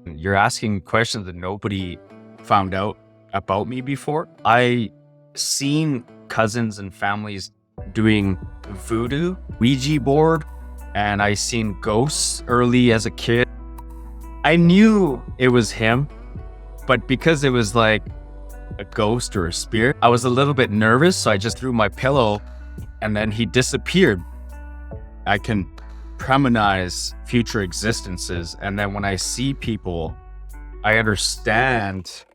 You're asking questions that nobody found out about me before. I seen cousins and families doing voodoo, Ouija board, and I seen ghosts early as a kid. I knew it was him, but because it was like a ghost or a spirit, I was a little bit nervous, so I just threw my pillow and then he disappeared. I can premonize future existences, and then when I see people, I understand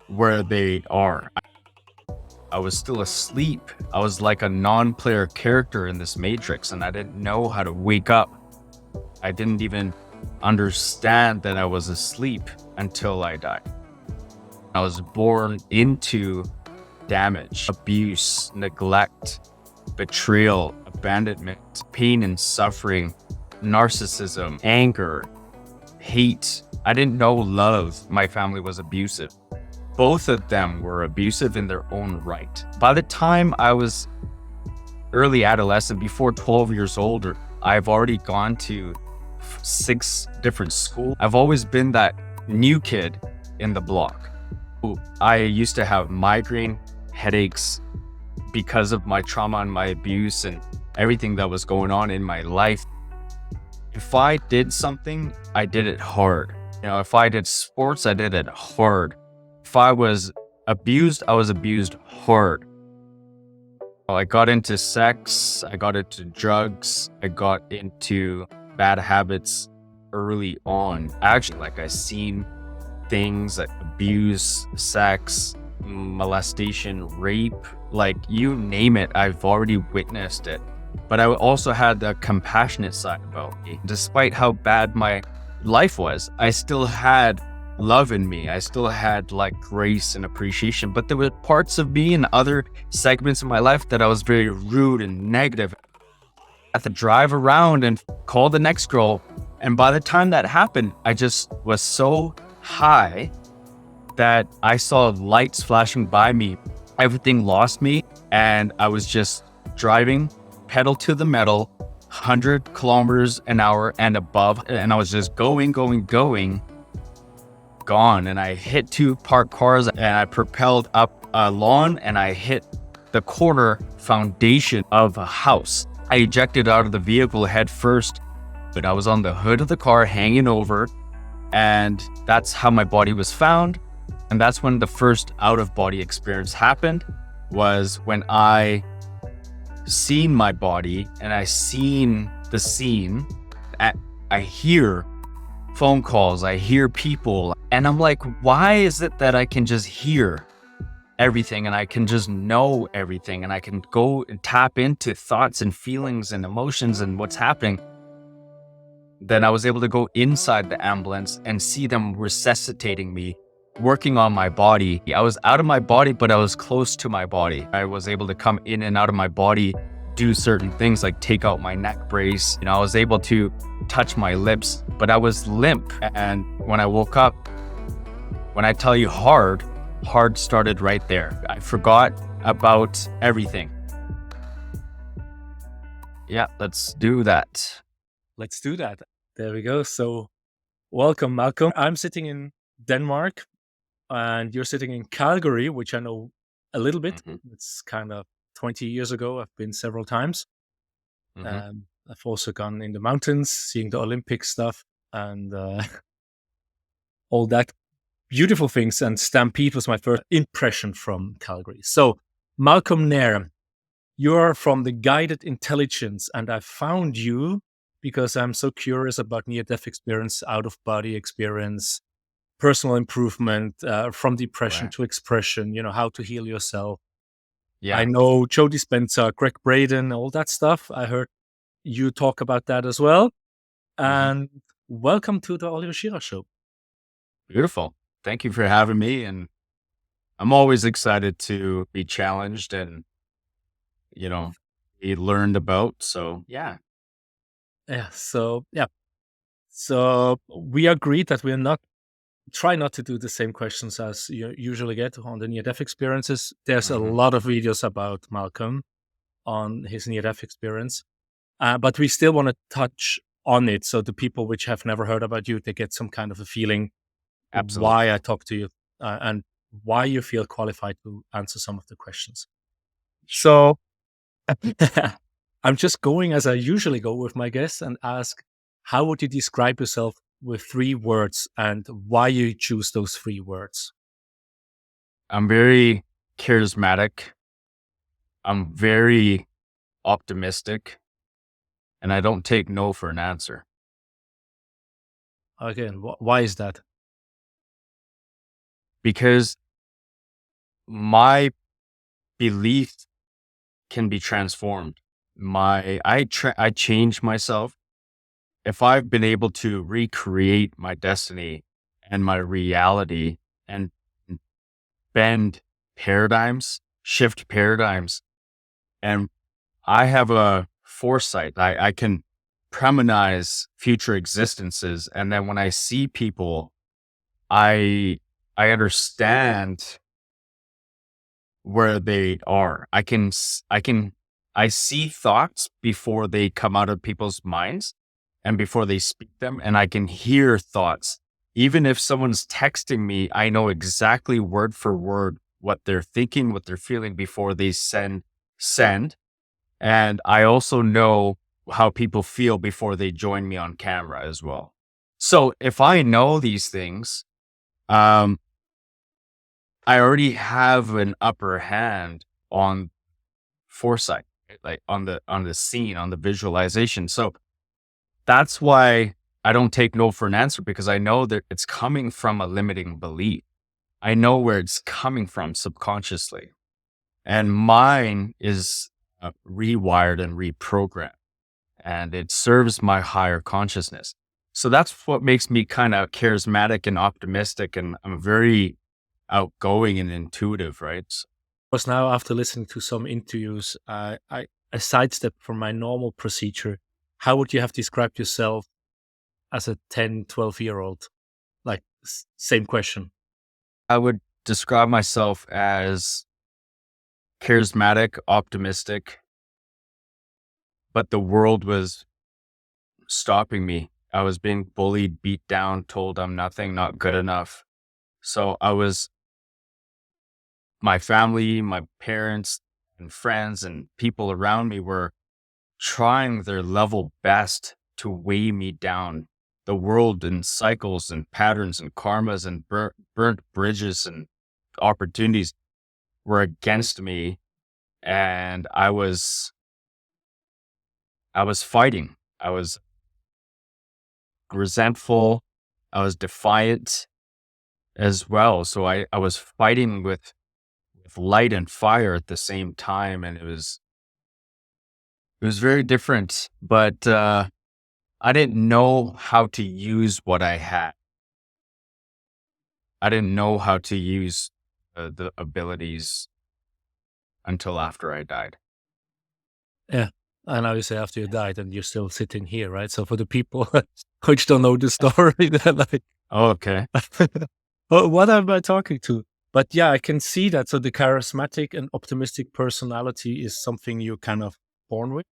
where they are. I was still asleep. I was like a non-player character in this matrix, and I didn't know how to wake up. I didn't even understand that I was asleep until I died. I was born into damage, abuse, neglect, betrayal, abandonment, pain and suffering, narcissism, anger, hate. I didn't know love. My family was abusive. Both of them were abusive in their own right. By the time I was early adolescent, before 12 years old, I've already gone to 6 different schools. I've always been that new kid in the block. I used to have migraine headaches because of my trauma and my abuse and everything that was going on in my life. If I did something, I did it hard. If I did sports, I did it hard. If I was abused, I was abused hard. I got into sex, I got into drugs, I got into bad habits early on. Actually, I seen things like abuse, sex, molestation, rape, you name it, I've already witnessed it. But I also had the compassionate side about me. Despite how bad my life was, I still had love in me. I still had grace and appreciation, but there were parts of me and other segments of my life that I was very rude and negative. I had to drive around and call the next girl. And by the time that happened, I just was so high that I saw lights flashing by me. Everything lost me, and I was just driving pedal to the metal, 100 kilometers an hour and above. And I was just going, gone. And I hit 2 parked cars, and I propelled up a lawn, and I hit the corner foundation of a house. I ejected out of the vehicle head first, but I was on the hood of the car hanging over, and that's how my body was found. And that's when the first out-of-body experience happened, was when I seen my body and I seen the scene. I hear phone calls, I hear people, and I'm like, why is it that I can just hear everything and I can just know everything and I can go and tap into thoughts and feelings and emotions and what's happening? Then I was able to go inside the ambulance and see them resuscitating me, working on my body. I was out of my body, but I was close to my body. I was able to come in and out of my body, do certain things like take out my neck brace. I was able to touch my lips, but I was limp. And when I woke up, when I tell you hard started right there. I forgot about everything. Yeah, let's do that. Let's do that. There we go. So welcome, Malcolm. I'm sitting in Denmark and you're sitting in Calgary, which I know a little bit. It's kind of 20 years ago. I've been several times. I've also gone in the mountains, seeing the Olympic stuff and all that beautiful things. And Stampede was my first impression from Calgary. So Malcom Nair, you're from the Guided Intelligence, and I found you because I'm so curious about near-death experience, out-of-body experience, personal improvement, from depression to expression, how to heal yourself. Yeah. I know Joe Dispenza, Greg Braden, all that stuff. I heard you talk about that as well. And welcome to the Oliver Schirach Show. Beautiful. Thank you for having me. And I'm always excited to be challenged and, be learned about. So, yeah. Yeah. So we agreed that we're try not to do the same questions as you usually get on the near-death experiences. There's a lot of videos about Malcolm on his near-death experience, but we still want to touch on it. So the people which have never heard about you, they get some kind of a feeling Absolutely. why I talk to you and why you feel qualified to answer some of the questions. So I'm just going as I usually go with my guests and ask, how would you describe yourself with 3 words and why you choose those 3 words? I'm very charismatic. I'm very optimistic, and I don't take no for an answer. Again, why is that? Because my belief can be transformed. I change myself. If I've been able to recreate my destiny and my reality and bend paradigms, shift paradigms, and I have a foresight. I can premonize future existences, and then when I see people, I understand where they are. I see thoughts before they come out of people's minds and before they speak them, and I can hear thoughts. Even if someone's texting me, I know exactly word for word what they're thinking, what they're feeling before they send. And I also know how people feel before they join me on camera as well. So if I know these things, um, I already have an upper hand on foresight, right? Like on the scene, on the visualization. So that's why I don't take no for an answer, because I know that it's coming from a limiting belief. I know where it's coming from subconsciously, and mine is rewired and reprogrammed, and it serves my higher consciousness. So that's what makes me kind of charismatic and optimistic, and I'm very outgoing and intuitive, right? Because now, after listening to some interviews, I sidestep from my normal procedure. How would you have described yourself as a 10, 12-year-old? Like, same question. I would describe myself as charismatic, optimistic, but the world was stopping me. I was being bullied, beat down, told I'm nothing, not good enough. So my family, my parents and friends and people around me were trying their level best to weigh me down. The world and cycles and patterns and karmas and burnt bridges and opportunities were against me. And I was fighting. I was resentful. I was defiant as well. So I was fighting with light and fire at the same time. And it was very different, but, I didn't know how to use what I had. I didn't know how to use the abilities until after I died. Yeah. And now you say after you died and you're still sitting here, right? So for the people which don't know the story, they're like, Oh, okay. well, what am I talking to? But yeah, I can see that. So the charismatic and optimistic personality is something you're kind of born with.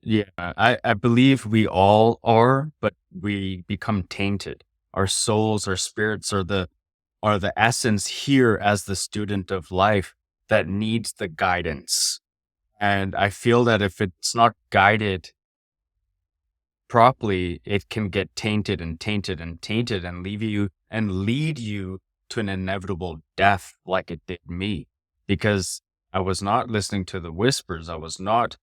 Yeah, I believe we all are, but we become tainted. Our souls, our spirits are the essence here as the student of life that needs the guidance. And I feel that if it's not guided properly, it can get tainted and tainted and tainted and lead you to an inevitable death like it did me. Because I was not listening to the whispers. I was not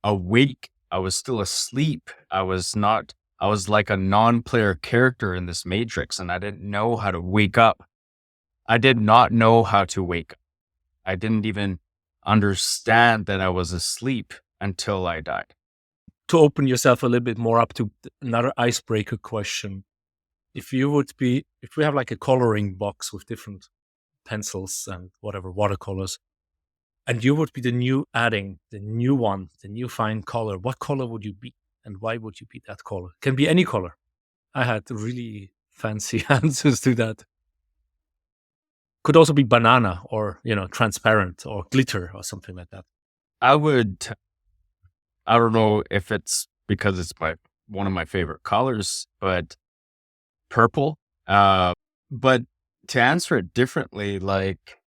awake. I was still asleep. I was like a non-player character in this matrix, and I didn't know how to wake up. I did not know how to wake up. I didn't even understand that I was asleep until I died. To open yourself a little bit more up to another icebreaker question. If we have like a coloring box with different pencils and whatever watercolors, and you would be the new adding, the new one, the new fine color, what color would you be? And why would you be that color? Can be any color. I had really fancy answers to that. Could also be banana or, transparent or glitter or something like that. I would, I don't know if it's because it's one of my favorite colors, but purple. But to answer it differently, like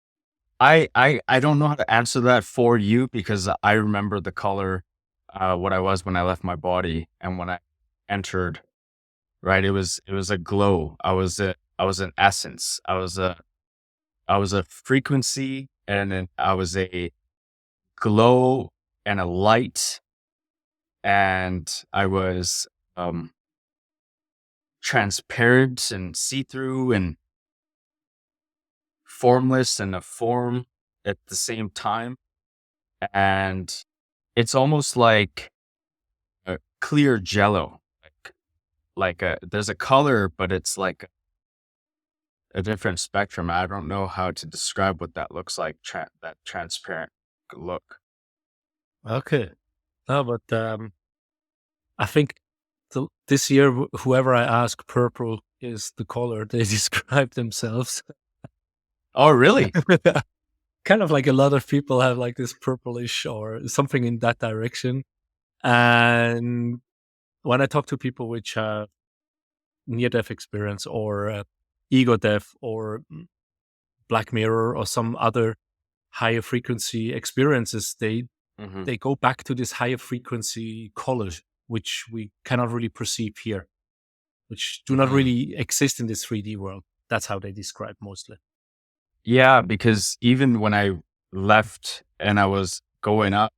I don't know how to answer that for you because I remember the color, what I was when I left my body and when I entered. Right, it was a glow. I was an essence. I was a frequency, and then I was a glow and a light, and I was transparent and see-through and formless and a form at the same time. And it's almost like a clear jello. There's a color, but it's like a different spectrum. I don't know how to describe what that looks like, that transparent look. Okay. No, but I think this year, whoever I ask, purple is the color they describe themselves. Oh, really? Kind of like a lot of people have like this purplish or something in that direction. And when I talk to people which have near-death experience or ego death or Black Mirror or some other higher frequency experiences, hmm they go back to this higher frequency colors, which we cannot really perceive here, which do not hmm really exist in this 3D world. That's how they describe mostly. Yeah, because even when I left and I was going up,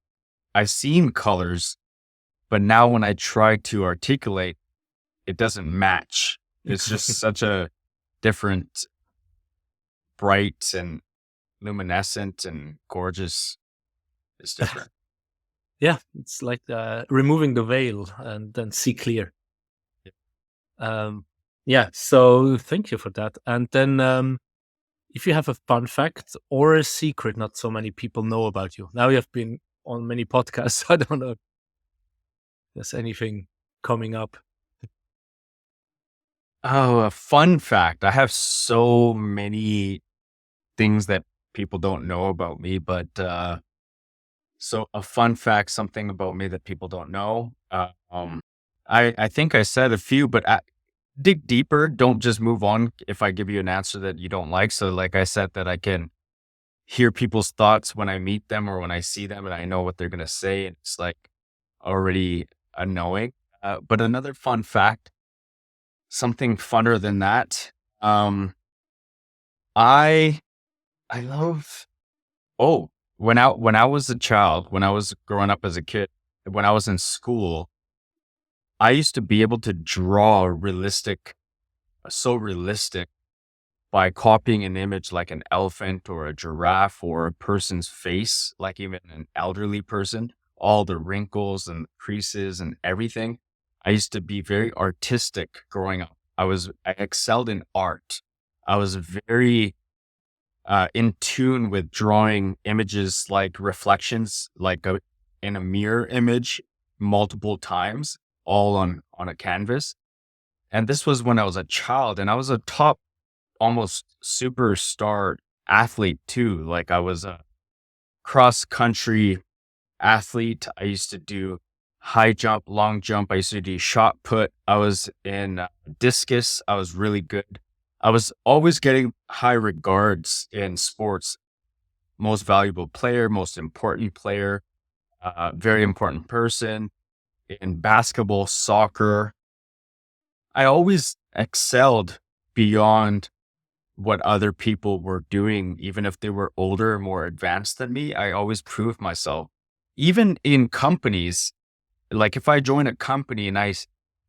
I seen colors, but now when I try to articulate, it doesn't match. It's just such a different, bright and luminescent and gorgeous. It's different. Yeah, it's like removing the veil and then see clear. Um, yeah, so thank you for that. And then if you have a fun fact or a secret not so many people know about you. Now you have been on many podcasts. I don't know if there's anything coming up. Oh, a fun fact. I have so many things that people don't know about me, but so a fun fact, something about me that people don't know. I think I said a few, but dig deeper. Don't just move on if I give you an answer that you don't like. So, like I said, that I can hear people's thoughts when I meet them or when I see them, and I know what they're gonna say, and it's like already annoying. But another fun fact, something funner than that. I I love. Oh, when I was a child, when I was growing up as a kid, when I was in school, I used to be able to draw so realistic by copying an image like an elephant or a giraffe or a person's face, like even an elderly person, all the wrinkles and creases and everything. I used to be very artistic growing up. I excelled in art. I was very in tune with drawing images like reflections, in a mirror image multiple times, all on a canvas. And this was when I was a child, and I was a top, almost superstar athlete too. Like I was a cross country athlete. I used to do high jump, long jump. I used to do shot put. I was in discus. I was really good. I was always getting high regards in sports. Most valuable player, most important player, very important person in basketball, soccer. I always excelled beyond what other people were doing, even if they were older and more advanced than me. I always proved myself. Even in companies, like if I join a company and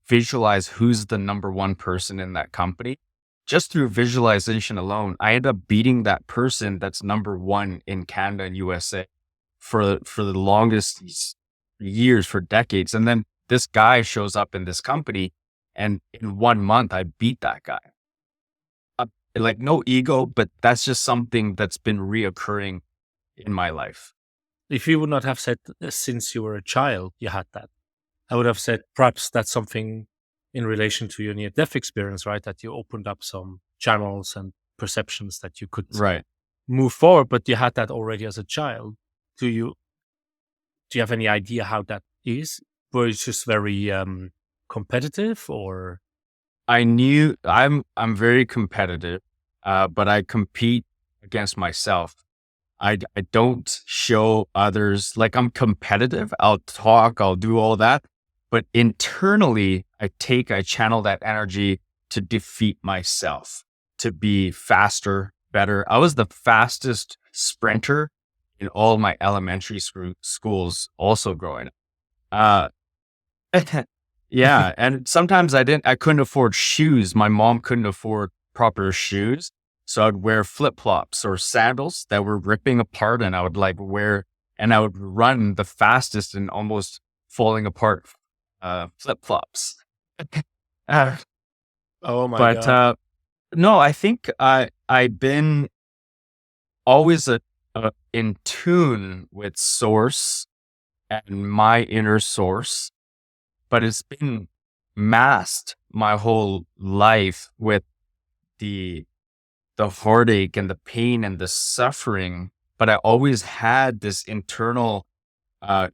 visualize who's the number one person in that company, just through visualization alone, I end up beating that person that's number one in Canada and USA for the longest years, for decades. And then this guy shows up in this company, and in 1 month, I beat that guy. Like no ego, but that's just something that's been reoccurring in my life. If you would not have said since you were a child you had that, I would have said perhaps that's something in relation to your near-death experience, right? That you opened up some channels and perceptions that you could Right. move forward, but you had that already as a child. Do you have any idea how that is? were you just very competitive, or? I knew I'm very competitive, but I compete against myself. I don't show others like I'm competitive. I'll talk, I'll do all that, but internally I channel that energy to defeat myself, to be faster, better. I was the fastest sprinter in all my elementary schools also growing up. Yeah, and sometimes I couldn't afford shoes. My mom couldn't afford proper shoes. So I'd wear flip-flops or sandals that were ripping apart, and I would and I would run the fastest and almost falling apart flip-flops. Uh, Oh my but God. no, I think I've been always in tune with source and my inner source, but it's been masked my whole life with the heartache and the pain and the suffering. But I always had this internal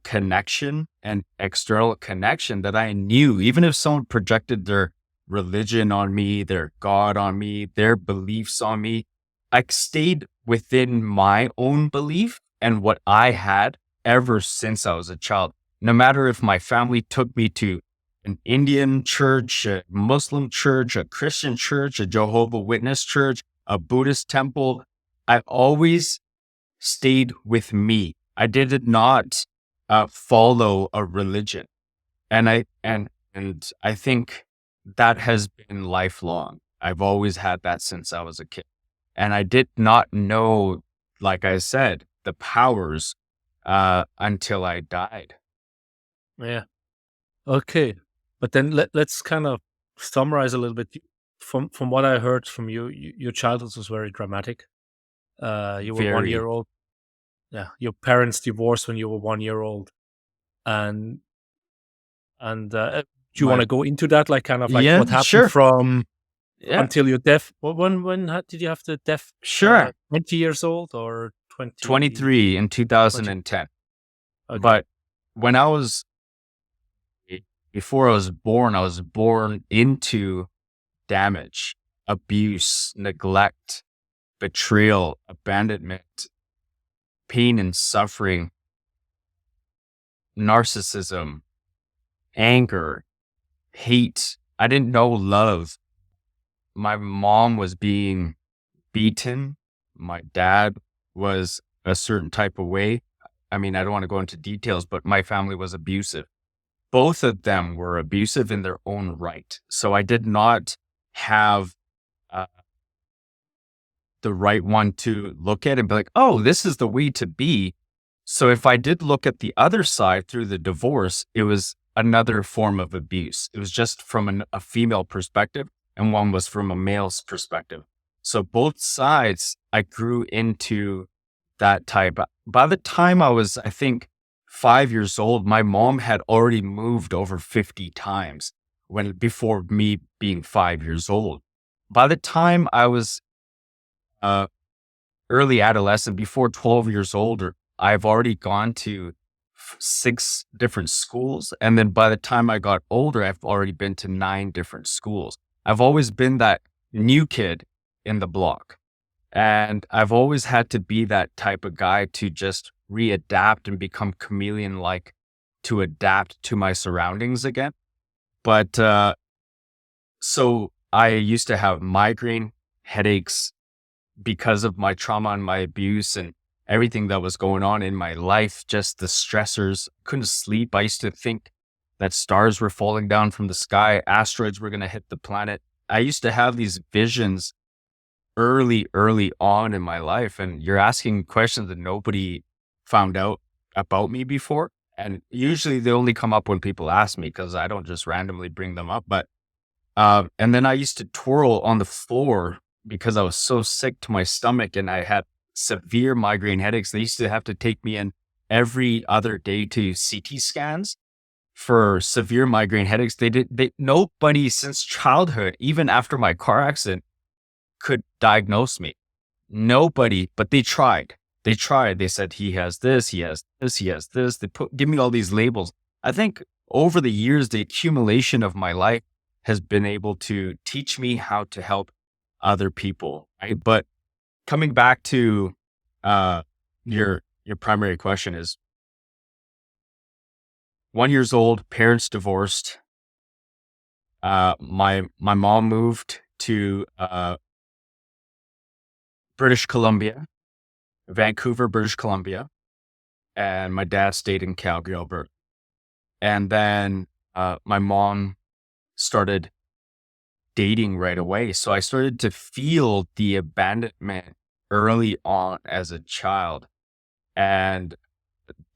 connection and external connection that I knew, even if someone projected their religion on me, their God on me, their beliefs on me, I stayed within my own belief and what I had ever since I was a child. No matter if my family took me to an Indian church, a Muslim church, a Christian church, a Jehovah Witness church, a Buddhist temple, I always stayed with me. I did not follow a religion, and I think that has been lifelong. I've always had that since I was a kid, and I did not know, like I said, the powers until I died. Yeah. Okay. But then let's kind of summarize a little bit. From what I heard from you, your childhood was very dramatic. You were one Very, year old. Yeah. Your parents divorced when you were 1 year old. And do you want my to go into that? Like kind of like yeah, what happened sure, from yeah, until your death? Did you have the death? sure. 20 years old or 20? 23 in 20? 2010. Okay. But when I was before I was born into damage, abuse, neglect, betrayal, abandonment, pain and suffering, narcissism, anger, hate. I didn't know love. My mom was being beaten. My dad was a certain type of way. I mean, I don't want to go into details, but my family was abusive. Both of them were abusive in their own right. So I did not have uh, the right one to look at and be like, oh, this is the way to be. So if I did look at the other side through the divorce, it was another form of abuse. It was just from a female perspective, and one was from a male's perspective. So both sides, I grew into that type. By the time I was, I think, 5 years old, my mom had already moved over 50 times before me being 5 years old. By the time I was uh, early adolescent, before 12 years old, I've already gone to 6 different schools. And then by the time I got older, I've already been to 9 different schools. I've always been that new kid in the block. And I've always had to be that type of guy to just readapt and become chameleon like, to adapt to my surroundings again. But so I used to have migraine headaches because of my trauma and my abuse and everything that was going on in my life, just the stressors. Couldn't sleep. I used to think that stars were falling down from the sky, asteroids were going to hit the planet. I used to have these visions early on in my life. And you're asking questions that nobody found out about me before. And usually they only come up when people ask me, because I don't just randomly bring them up. But and then I used to twirl on the floor because I was so sick to my stomach and I had severe migraine headaches. They used to have to take me in every other day to CT scans for severe migraine headaches. Nobody since childhood, even after my car accident, could diagnose me. Nobody, but they tried. They tried. They said, he has this, he has this, he has this. Give me all these labels. I think over the years, the accumulation of my life has been able to teach me how to help other people. Right? But coming back to uh, your primary question is 1 years old, parents divorced. My mom moved to British Columbia, Vancouver, British Columbia, and my dad stayed in Calgary, Alberta. And then my mom started dating right away. So I started to feel the abandonment early on as a child. And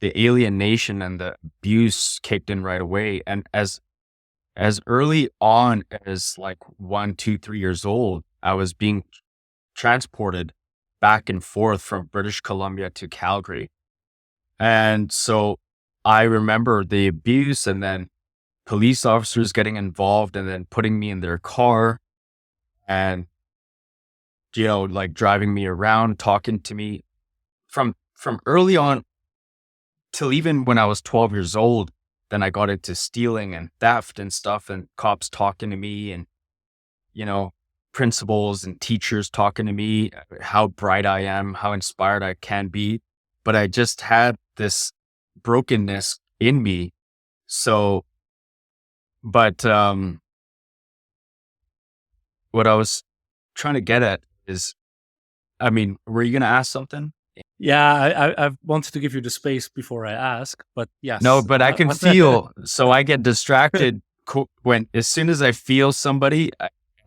the alienation and the abuse kicked in right away. And as early on as like 1, 2, 3 years old, I was being transported back and forth from British Columbia to Calgary. And so I remember the abuse and then police officers getting involved and then putting me in their car and, like driving me around, talking to me from early on till even when I was 12 years old. Then I got into stealing and theft and stuff, and cops talking to me and, principals and teachers talking to me, how bright I am, how inspired I can be. But I just had this brokenness in me. So, but what I was trying to get at is, were you going to ask something? Yeah, I wanted to give you the space before I ask, but yes. No, but I can feel, so I get distracted as soon as I feel somebody,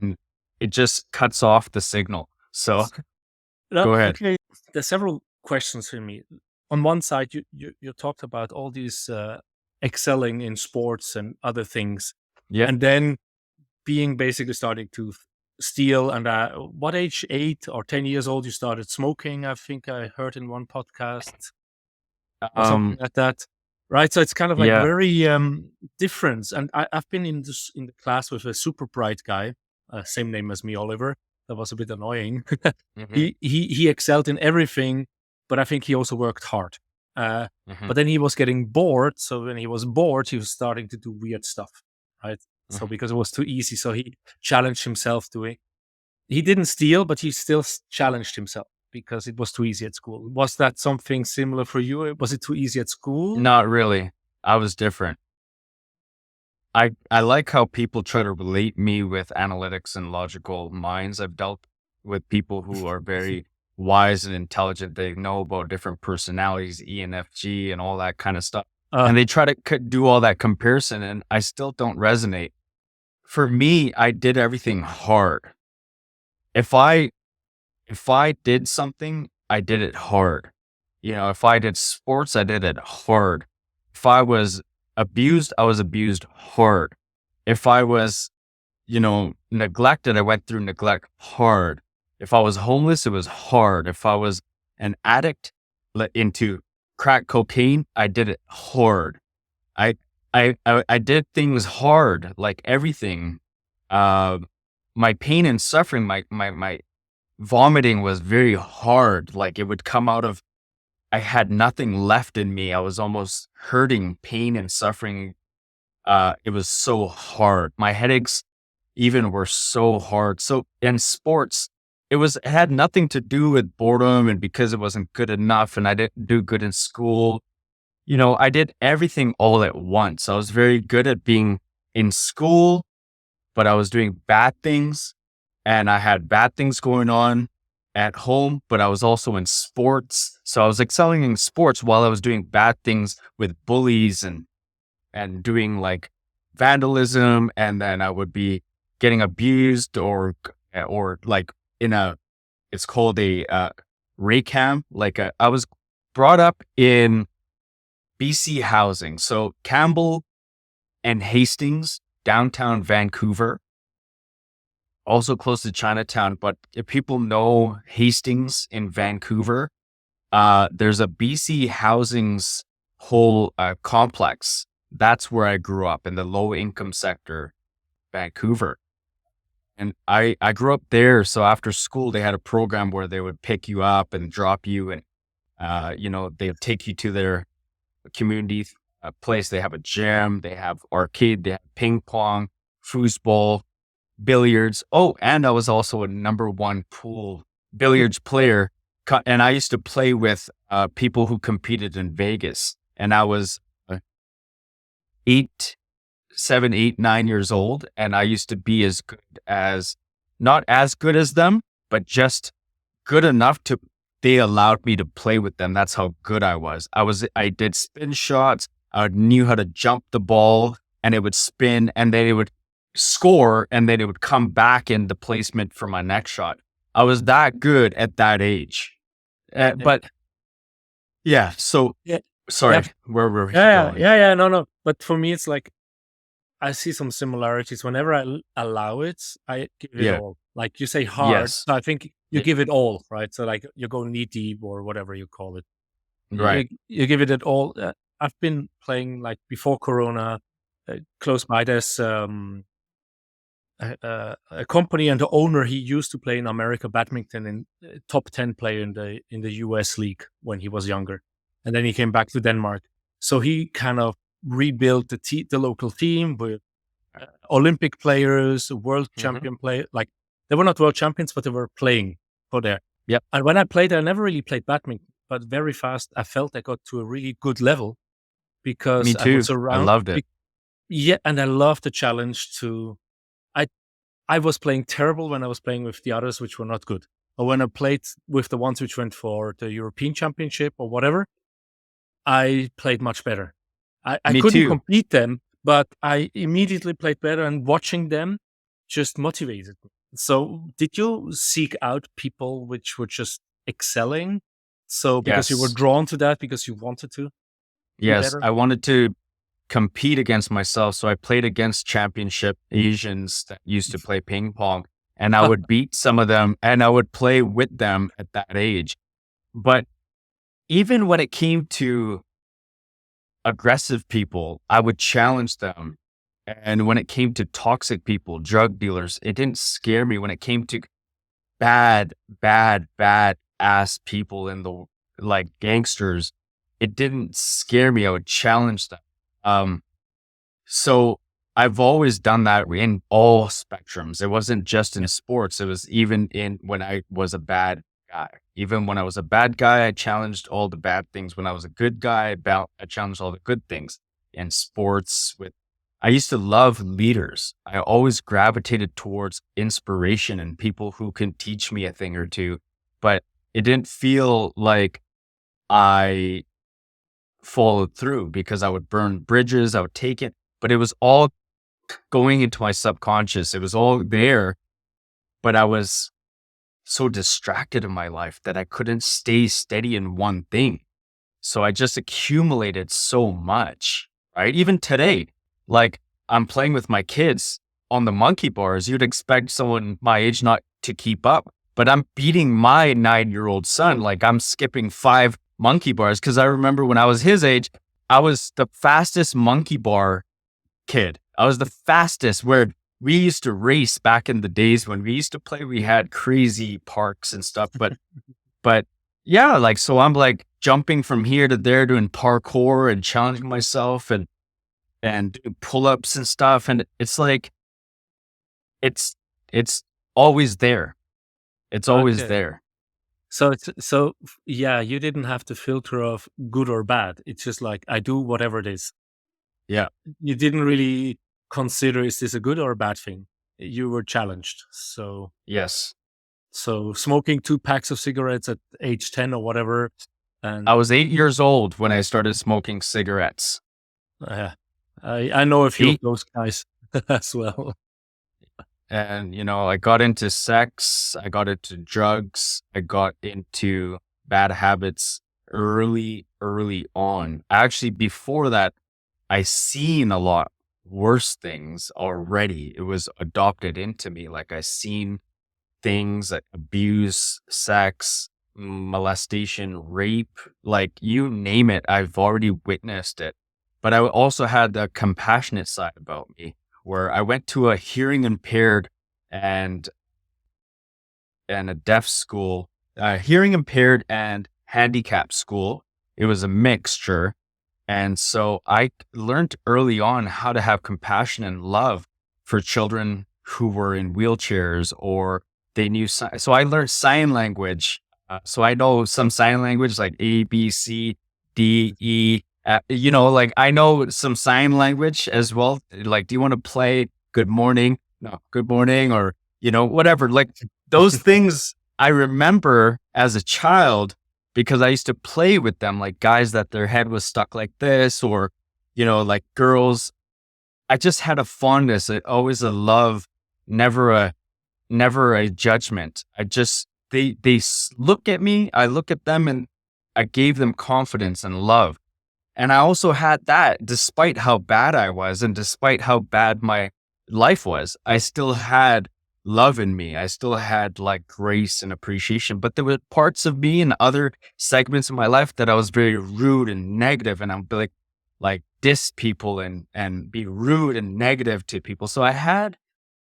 and it just cuts off the signal. So go ahead. Okay. There's several questions for me. On one side, you talked about all these excelling in sports and other things. Yeah. And then being basically starting to steal. And what age, 8 or 10 years old, you started smoking? I think I heard in one podcast or something like that. Right. So it's kind of like very different. And I've been in the class with a super bright guy, same name as me, Oliver. That was a bit annoying. Mm-hmm. He excelled in everything, but I think he also worked hard. But then he was getting bored. So when he was bored, he was starting to do weird stuff. Right. So because it was too easy, so he challenged himself to it. He didn't steal, but he still challenged himself because it was too easy at school. Was that something similar for you? Was it too easy at school? Not really. I was different. I like how people try to relate me with analytics and logical minds. I've dealt with people who are very wise and intelligent. They know about different personalities, ENFG and all that kind of stuff. And they try to do all that comparison, and I still don't resonate. For me, I did everything hard. If I did something, I did it hard. If I did sports, I did it hard. If I was abused, I was abused hard. If I was, neglected, I went through neglect hard. If I was homeless, it was hard. If I was an addict into crack cocaine, I did it hard. I did things hard, like everything. My pain and suffering, my vomiting was very hard. Like it would come out of, I had nothing left in me. I was almost hurting, pain and suffering. It was so hard. My headaches even were so hard. So in sports, it had nothing to do with boredom and because it wasn't good enough and I didn't do good in school. I did everything all at once. I was very good at being in school, but I was doing bad things and I had bad things going on at home, but I was also in sports. So I was excelling in sports while I was doing bad things with bullies and doing like vandalism. And then I would be getting abused or like it's called a RACAM. I was brought up in BC housing. So Campbell and Hastings, downtown Vancouver, also close to Chinatown. But if people know Hastings in Vancouver, there's a BC housing's whole complex. That's where I grew up, in the low income sector, Vancouver. And I grew up there. So after school, they had a program where they would pick you up and drop you and, they'd take you to their community a place. They have a gym, they have arcade, they have ping pong, foosball, billiards. Oh, and I was also a number one pool billiards player. And I used to play with people who competed in Vegas. And I was 7, 8, 9 years old. And I used to be not as good as them, but just good enough they allowed me to play with them. That's how good I was. I did spin shots. I knew how to jump the ball and it would spin and then it would score and then it would come back in the placement for my next shot. I was that good at that age. But yeah, so Yeah. sorry, Yeah. where were we Yeah, going? yeah, no. But for me, it's like I see some similarities. Whenever I allow it, I give it Yeah. all. Like you say hard, Yes. so I think you Yeah. give it all, right? So like you go knee deep or whatever you call it. Right. You give it all. I've been playing like before Corona, close by. There's a company and the owner. He used to play in America badminton and top 10 player in the US league when he was younger, and then he came back to Denmark. So he kind of rebuilt the local team with Olympic players, world champion player. Like they were not world champions, but they were playing for there. Yep. And when I played, I never really played badminton, but very fast, I felt I got to a really good level because Me I too. was I around. loved it. Yeah, and I loved the challenge to. I was playing terrible when I was playing with the others, which were not good. Or when I played with the ones which went for the European Championship or whatever, I played much better. I Me couldn't too. compete them, but I immediately played better, and watching them just motivated me. So did you seek out people which were just excelling? So because you were Yes. drawn to that, because you wanted to be Yes. better? I wanted to compete against myself. So I played against championship Asians that used to play ping pong and I would beat some of them and I would play with them at that age. But even when it came to aggressive people, I would challenge them. And when it came to toxic people, drug dealers, it didn't scare me. When it came to bad ass people in the like gangsters, it didn't scare me. I would challenge them. So I've always done that in all spectrums. It wasn't just in sports. It was even in when I was a bad guy. Even when I was a bad guy, I challenged all the bad things. When I was a good guy, I challenged all the good things in sports. I used to love leaders. I always gravitated towards inspiration and people who can teach me a thing or two, but it didn't feel like I followed through because I would burn bridges. I would take it, but it was all going into my subconscious. It was all there, but I was so distracted in my life that I couldn't stay steady in one thing. So I just accumulated so much, right? Even today, like I'm playing with my kids on the monkey bars. You'd expect someone my age not to keep up, but I'm beating my 9-year-old son. Like I'm skipping 5 monkey bars. Cause I remember when I was his age, I was the fastest monkey bar kid. I was the fastest where we used to race back in the days when we used to play. We had crazy parks and stuff, but yeah, like, so I'm like jumping from here to there, doing parkour and challenging myself and doing pull-ups and stuff. And it's like, it's always there. It's always Okay. there. So yeah, you didn't have the filter of good or bad. It's just like I do whatever it is. Yeah. You didn't really consider is this a good or a bad thing. You were challenged. So Yes. so smoking 2 packs of cigarettes at age 10 or whatever, and I was 8 years old when I started smoking cigarettes. I know a few of 8 those guys as well. And, I got into sex, I got into drugs, I got into bad habits early on. Actually, before that, I seen a lot worse things already. It was adopted into me. Like I seen things like abuse, sex, molestation, rape, like you name it. I've already witnessed it. But I also had the compassionate side about me where I went to a hearing impaired and a deaf school, hearing impaired and handicapped school. It was a mixture. And so I learned early on how to have compassion and love for children who were in wheelchairs or they knew. So I learned sign language. So I know some sign language like A, B, C, D, E. Like I know some sign language as well. Like, do you want to play good morning? No, good morning, or, whatever. Like those things I remember as a child because I used to play with them, like guys that their head was stuck like this, or, like girls. I just had a fondness, always a love, never a judgment. They look at me, I look at them, and I gave them confidence and love. And I also had that despite how bad I was and despite how bad my life was, I still had love in me. I still had like grace and appreciation, but there were parts of me and other segments of my life that I was very rude and negative, and I'm like diss people and be rude and negative to people. So I had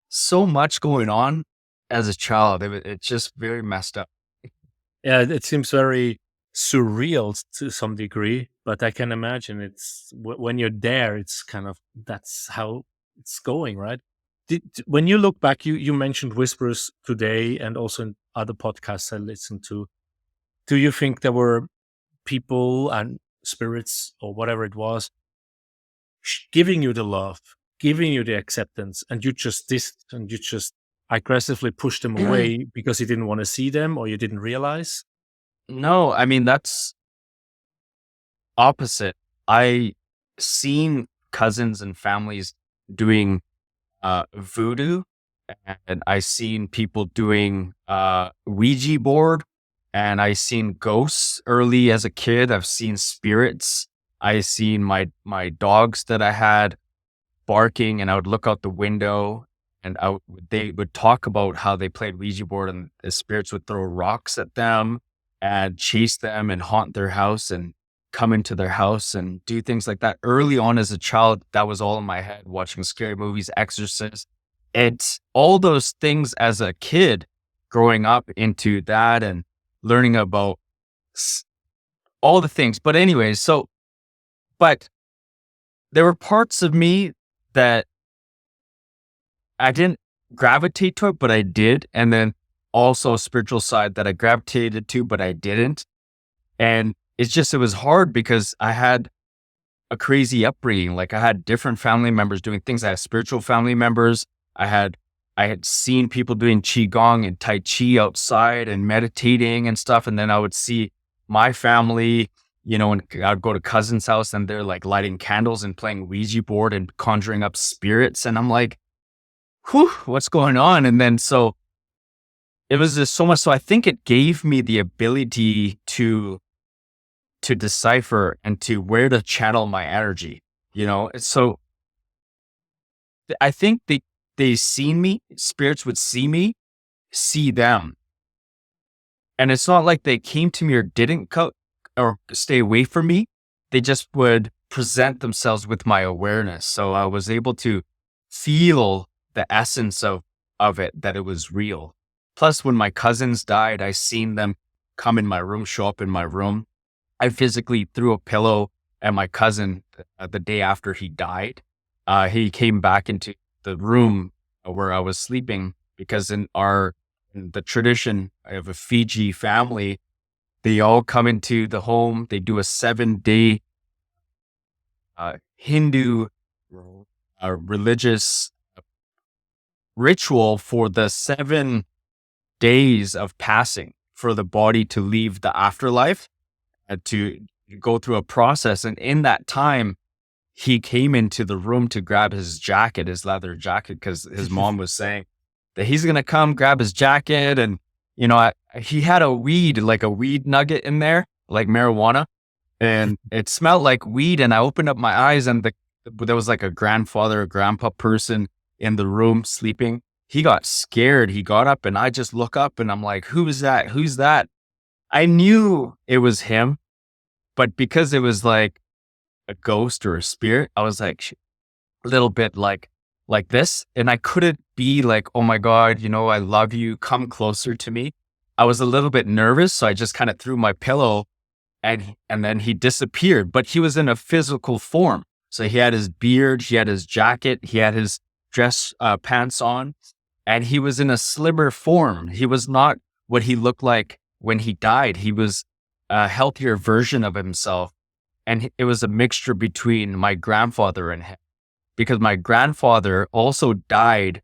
so much going on as a child. It's just very messed up. Yeah, it seems very surreal to some degree, but I can imagine it's when you're there, it's kind of that's how it's going, right? When you look back, you mentioned whispers today and also in other podcasts I listened to. Do you think there were people and spirits or whatever it was giving you the love, giving you the acceptance, and you just aggressively pushed them away because you didn't want to see them or you didn't realize? No, I mean, that's opposite. I seen cousins and families doing voodoo, and I seen people doing Ouija board, and I seen ghosts early as a kid. I've seen spirits. I seen my dogs that I had barking, and I would look out the window, and they would talk about how they played Ouija board, and the spirits would throw rocks at them and chase them and haunt their house and come into their house and do things like that. Early on as a child, that was all in my head, watching scary movies, Exorcist. It's all those things as a kid growing up into that and learning about all the things. But anyways, but there were parts of me that I didn't gravitate to it, but I did. And then also a spiritual side that I gravitated to, but I didn't. And it was hard because I had a crazy upbringing. Like I had different family members doing things. I had spiritual family members. I had seen people doing Qigong and Tai Chi outside and meditating and stuff. And then I would see my family, and I'd go to cousin's house and they're like lighting candles and playing Ouija board and conjuring up spirits. And I'm like, whew, what's going on? And then so it was just so much. So I think it gave me the ability to decipher and to where to channel my energy, So I think they seen me, spirits would see them. And it's not like they came to me or didn't or stay away from me. They just would present themselves with my awareness. So I was able to feel the essence of it, that it was real. Plus, when my cousins died, I seen them come in my room, show up in my room. I physically threw a pillow at my cousin the day after he died. He came back into the room where I was sleeping because in the tradition of a Fiji family, they all come into the home. They do a 7-day Hindu religious ritual for the 7 days of passing for the body to leave the afterlife, to go through a process. And in that time, he came into the room to grab his jacket, his leather jacket, because his mom was saying that he's going to come grab his jacket. And, he had a weed nugget in there, like marijuana, and it smelled like weed. And I opened up my eyes and there was like a grandfather, a grandpa person in the room sleeping. He got scared. He got up and I just look up and I'm like, who is that? Who's that? I knew it was him, but because it was like a ghost or a spirit, I was like a little bit like this. And I couldn't be like, oh my God, I love you. Come closer to me. I was a little bit nervous. So I just kind of threw my pillow and then he disappeared, but he was in a physical form. So he had his beard, he had his jacket, he had his dress pants on, and he was in a slimmer form. He was not what he looked like when he died. He was a healthier version of himself. And it was a mixture between my grandfather and him, because my grandfather also died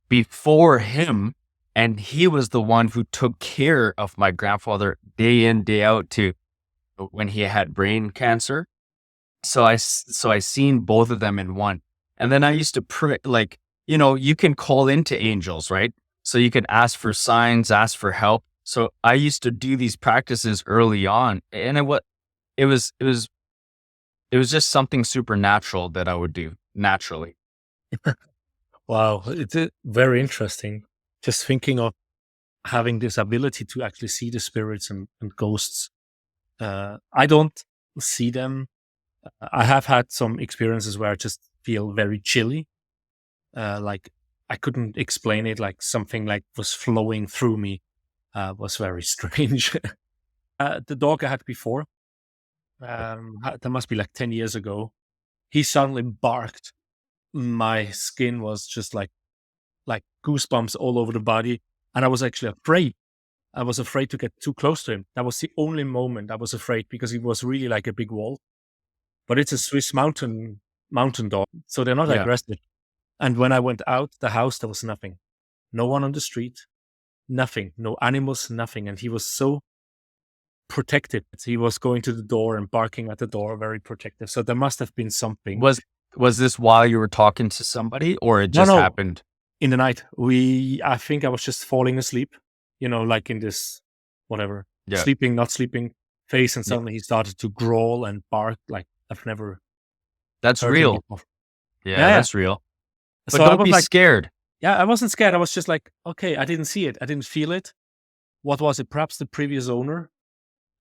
before him. And he was the one who took care of my grandfather day in, day out to when he had brain cancer. So I seen both of them in one. And then I used to pray, like, you can call into angels, right? So you can ask for signs, ask for help. So I used to do these practices early on, and it was just something supernatural that I would do naturally. Wow, it's very interesting. Just thinking of having this ability to actually see the spirits and ghosts. I don't see them. I have had some experiences where I just feel very chilly. Like I couldn't explain it. Like something like was flowing through me. Was very strange. The dog I had before, that must be like 10 years ago. He suddenly barked. My skin was just like goosebumps all over the body. And I was actually afraid. I was afraid to get too close to him. That was the only moment I was afraid, because he was really like a big wall. But it's a Swiss mountain dog, so they're not Yeah. aggressive. And when I went out the house, there was nothing. No one on the street, nothing, no animals, nothing. And he was so protected. He was going to the door and barking at the door, very protective. So there must have been something. Was this while you were talking to somebody, or it No, just no. happened? In the night, I think I was just falling asleep, like in this, whatever, Yeah. sleeping, not sleeping phase. And Yeah. suddenly he started to growl and bark like I've never That's heard him real. before. Yeah, Yeah. that's real. But So I don't was be like, scared. yeah, I wasn't scared. I was just like, okay, I didn't see it. I didn't feel it. What was it? Perhaps the previous owner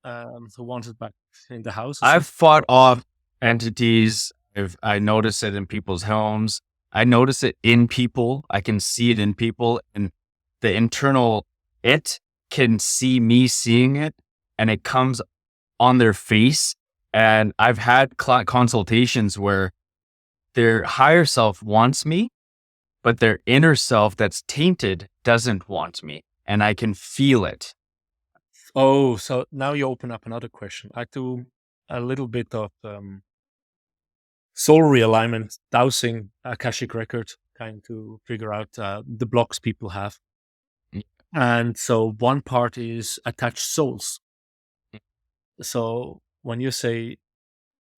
who wanted back in the house. Or I've something. fought off entities. I notice it in people's homes. I notice it in people. I can see it in people, and the internal it can see me seeing it, and it comes on their face. And I've had consultations where their higher self wants me, but their inner self that's tainted doesn't want me, and I can feel it. Oh, so now you open up another question. I do a little bit of soul realignment, dowsing Akashic record, kind to figure out the blocks people have. Mm. And so one part is attached souls. So when you say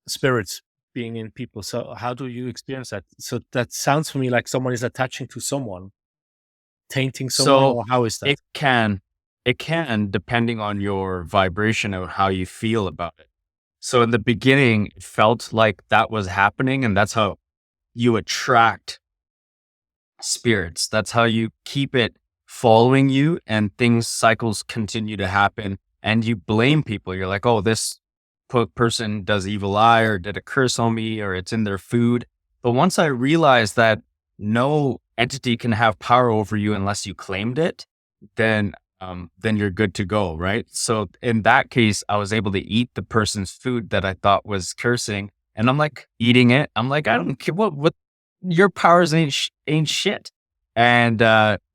spirits being in people, so how do you experience that? So that sounds for me like someone is attaching to someone, tainting someone, So or how is that? it can, depending on your vibration of how you feel about it. So in the beginning, it felt like that was happening, and that's how you attract spirits. That's how you keep it following you, and cycles continue to happen, and you blame people. You're like, oh, this person does evil eye, or did a curse on me, or it's in their food. But once I realized that no entity can have power over you unless you claimed it, then you're good to go, right? So in that case, I was able to eat the person's food that I thought was cursing, and I'm like eating it. I'm like, I don't care what your powers ain't shit, and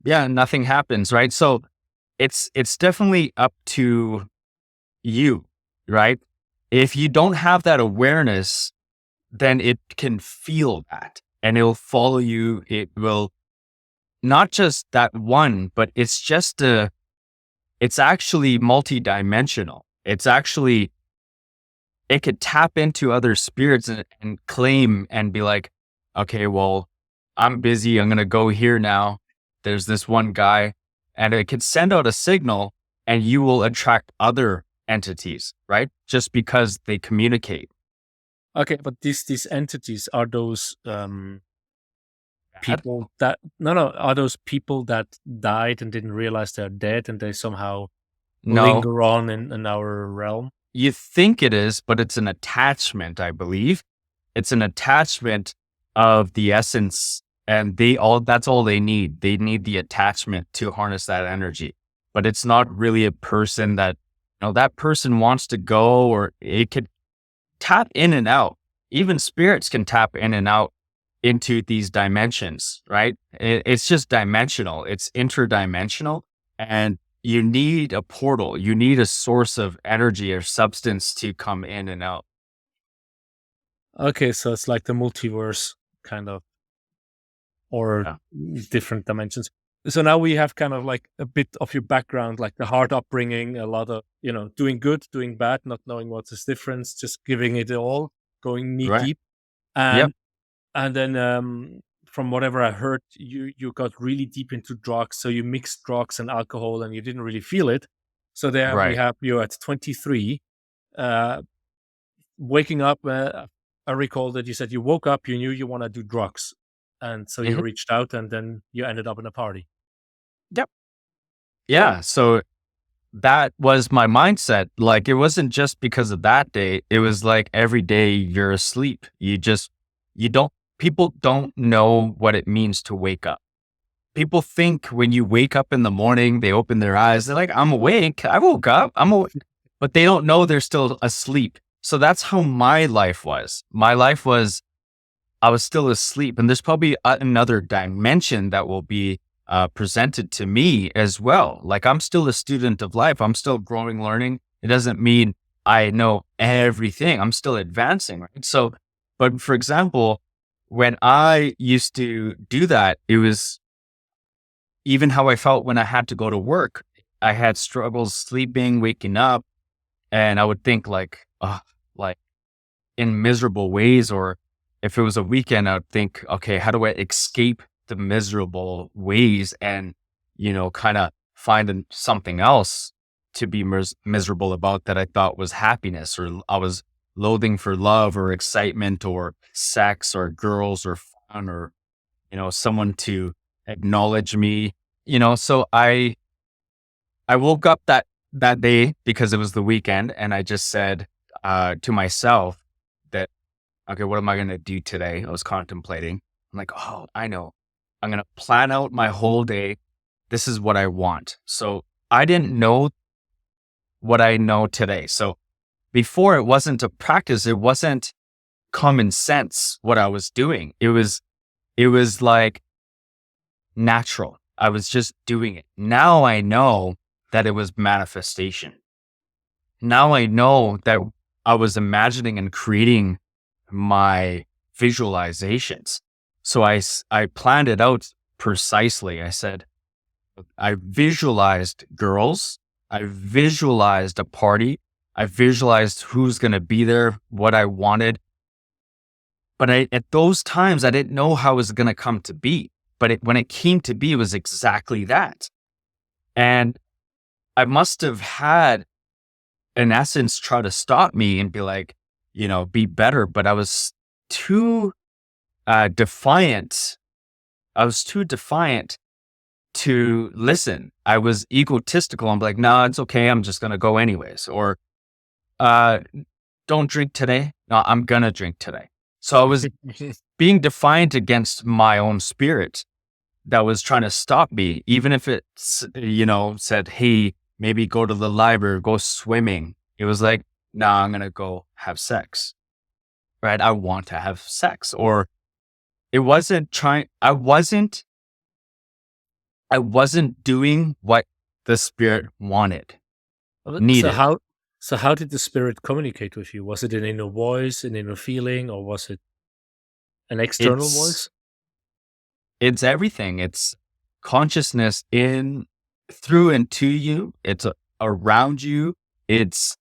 yeah, nothing happens, right? So it's definitely up to you, right? If you don't have that awareness, then it can feel that, and it'll follow you. It will not just that one, but it's actually multidimensional. It could tap into other spirits and claim and be like, okay, well, I'm busy. I'm going to go here now. There's this one guy, and it could send out a signal, and you will attract other entities, right? Just because they communicate. Okay, but these entities are those people that are those people that died and didn't realize they're dead, and they somehow linger on in our realm. You think it is, but it's an attachment, I believe. It's an attachment of the essence, and that's all they need. They need the attachment to harness that energy. But it's not really a person that that person wants to go, or it could tap in and out. Even spirits can tap in and out into these dimensions, right? It's just dimensional. It's interdimensional. And you need a portal. You need a source of energy or substance to come in and out. Okay, so it's like the multiverse kind of, or Yeah. different dimensions. So now we have kind of like a bit of your background, like the hard upbringing, a lot of, doing good, doing bad, not knowing what's the difference, just giving it all, going knee Right. deep. Yep. And then from whatever I heard, you got really deep into drugs. So you mixed drugs and alcohol and you didn't really feel it. So there we Right. have you at 23, uh, waking up. I recall that you said you woke up, you knew you want to do drugs. And so you Mhm. reached out and then you ended up in a party. Yep. Yeah. So that was my mindset. Like, it wasn't just because of that day. It was like every day you're asleep. People don't know what it means to wake up. People think when you wake up in the morning, they open their eyes, they're like, I'm awake. I woke up. I'm awake. But they don't know they're still asleep. So that's how my life was. My life was, I was still asleep. And there's probably another dimension that will be presented to me as well. Like, I'm still a student of life. I'm still growing, learning. It doesn't mean I know everything. I'm still advancing, right? So, but for example, when I used to do that, it was even how I felt when I had to go to work. I had struggles sleeping, waking up, and I would think like in miserable ways. Or if it was a weekend, I would think, okay, how do I escape the miserable ways and, kind of find something else to be miserable about that I thought was happiness, or I was loathing for love or excitement or sex or girls or fun, or, someone to acknowledge me, so I woke up that day because it was the weekend, and I just said to myself that, okay, what am I going to do today? I was contemplating. I'm like, oh, I know. I'm going to plan out my whole day. This is what I want. So I didn't know what I know today. So before, it wasn't a practice. It wasn't common sense what I was doing. It was like natural. I was just doing it. Now I know that it was manifestation. Now I know that I was imagining and creating my visualizations. So I planned it out precisely. I said, I visualized girls. I visualized a party. I visualized who's going to be there, what I wanted. But at those times, I didn't know how it was going to come to be. But when it came to be, it was exactly that. And I must have had, in essence, try to stop me and be like, be better. But I was too defiant. I was too defiant to listen. I was egotistical. I'm like, no, it's okay. I'm just going to go anyways. Or don't drink today. No, I'm going to drink today. So I was being defiant against my own spirit that was trying to stop me, even if it, said, hey, maybe go to the library, go swimming. It was like, no, I'm going to go have sex, right? I want to have sex. Or it wasn't I wasn't doing what the spirit wanted, So needed. how did the spirit communicate with you? Was it an inner voice, an inner feeling, or was it an external It's, voice? it's everything. It's consciousness through and to you. It's around you. It's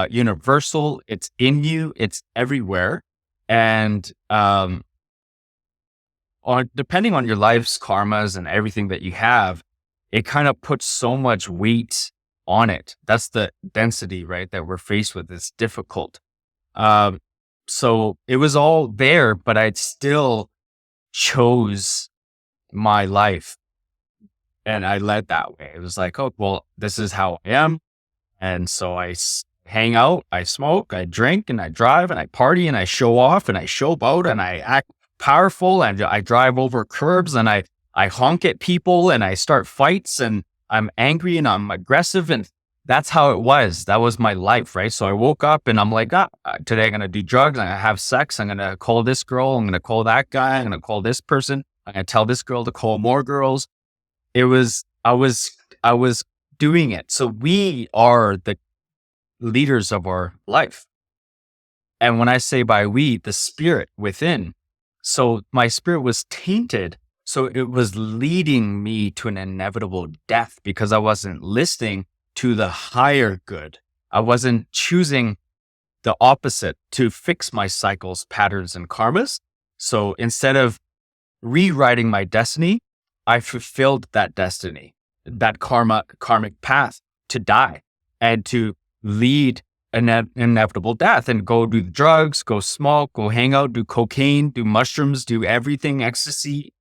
universal. It's in you. It's everywhere. And depending on your life's karmas and everything that you have, it kind of puts so much weight on it. That's the density, right, that we're faced with. It's difficult. So it was all there, but I still chose my life and I led that way. It was like, oh, well, this is how I am. And so hang out, I smoke, I drink, and I drive, and I party, and I show off, and I show out, and I act powerful, and I drive over curbs, and I honk at people, and I start fights, and I'm angry, and I'm aggressive. And that's how it was. That was my life, right? So I woke up and I'm like, today I'm going to do drugs. I'm going to have sex. I'm going to call this girl. I'm going to call that guy. I'm going to call this person. I'm going to tell this girl to call more girls. I was doing it. So we are the leaders of our life. And when I say by we, the spirit within. So my spirit was tainted. So it was leading me to an inevitable death because I wasn't listening to the higher good. I wasn't choosing the opposite to fix my cycles, patterns, and karmas. So instead of rewriting my destiny, I fulfilled that destiny, that karmic path to die and to lead an inevitable death and go do drugs, go smoke, go hang out, do cocaine, do mushrooms, do everything, ecstasy,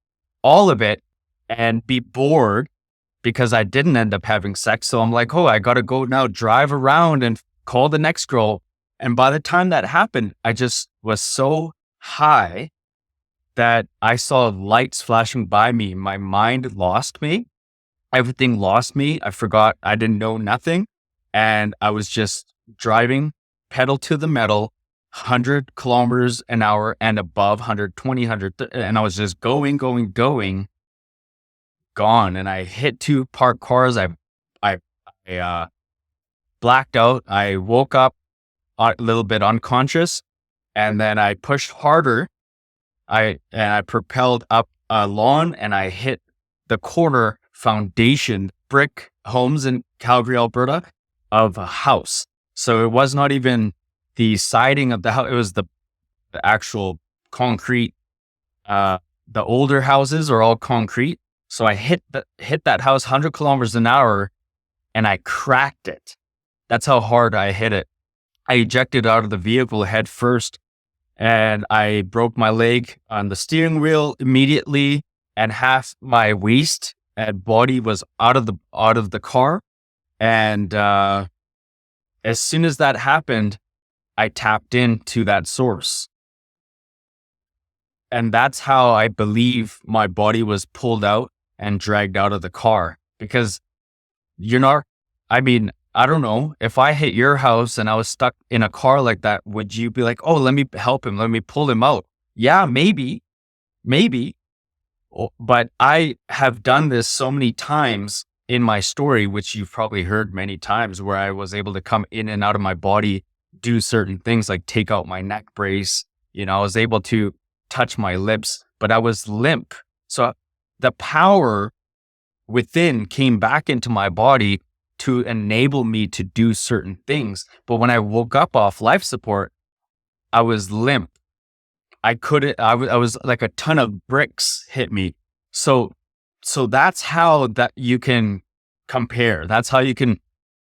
all of it, and be bored because I didn't end up having sex. So I'm like, oh, I got to go now drive around and call the next girl. And by the time that happened, I just was so high that I saw lights flashing by me. My mind lost me. Everything lost me. I forgot. I didn't know nothing. And I was just driving pedal to the metal, 100 kilometers an hour and above 120, 100. And I was just going, gone. And I hit two parked cars. I blacked out. I woke up a little bit unconscious, and then I pushed harder. I propelled up a lawn, and I hit the corner foundation brick homes in Calgary, Alberta, of a house. So it was not even the siding of the house; it was the actual concrete. The older houses are all concrete. So I hit that house 100 kilometers an hour, and I cracked it. That's how hard I hit it. I ejected out of the vehicle head first, and I broke my leg on the steering wheel immediately, and half my waist and body was out of the car. And as soon as that happened, I tapped into that source. And that's how I believe my body was pulled out and dragged out of the car. Because I don't know, if I hit your house and I was stuck in a car like that, would you be like, oh, let me help him, let me pull him out? Yeah, maybe. But I have done this so many times in my story, which you've probably heard many times, where I was able to come in and out of my body, do certain things like take out my neck brace. I was able to touch my lips, but I was limp. So the power within came back into my body to enable me to do certain things. But when I woke up off life support, I was limp. I was like a ton of bricks hit me. So that's how that you can compare. That's how you can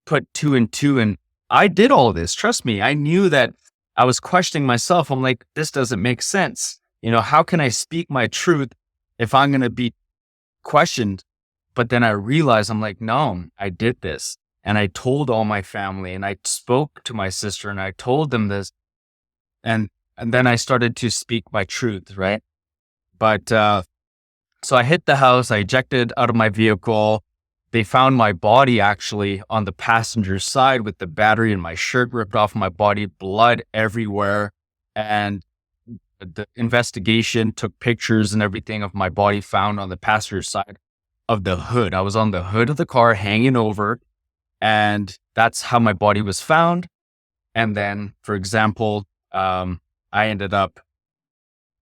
put two and two. And I did all of this. Trust me. I knew that I was questioning myself. I'm like, this doesn't make sense. How can I speak my truth if I'm going to be questioned? But then I realized, I'm like, no, I did this. And I told all my family, and I spoke to my sister, and I told them this. And then I started to speak my truth, right? But so I hit the house, I ejected out of my vehicle. They found my body actually on the passenger side with the battery and my shirt ripped off my body, blood everywhere. And the investigation took pictures and everything of my body found on the passenger side of the hood. I was on the hood of the car hanging over, and that's how my body was found. And then, for example, I ended up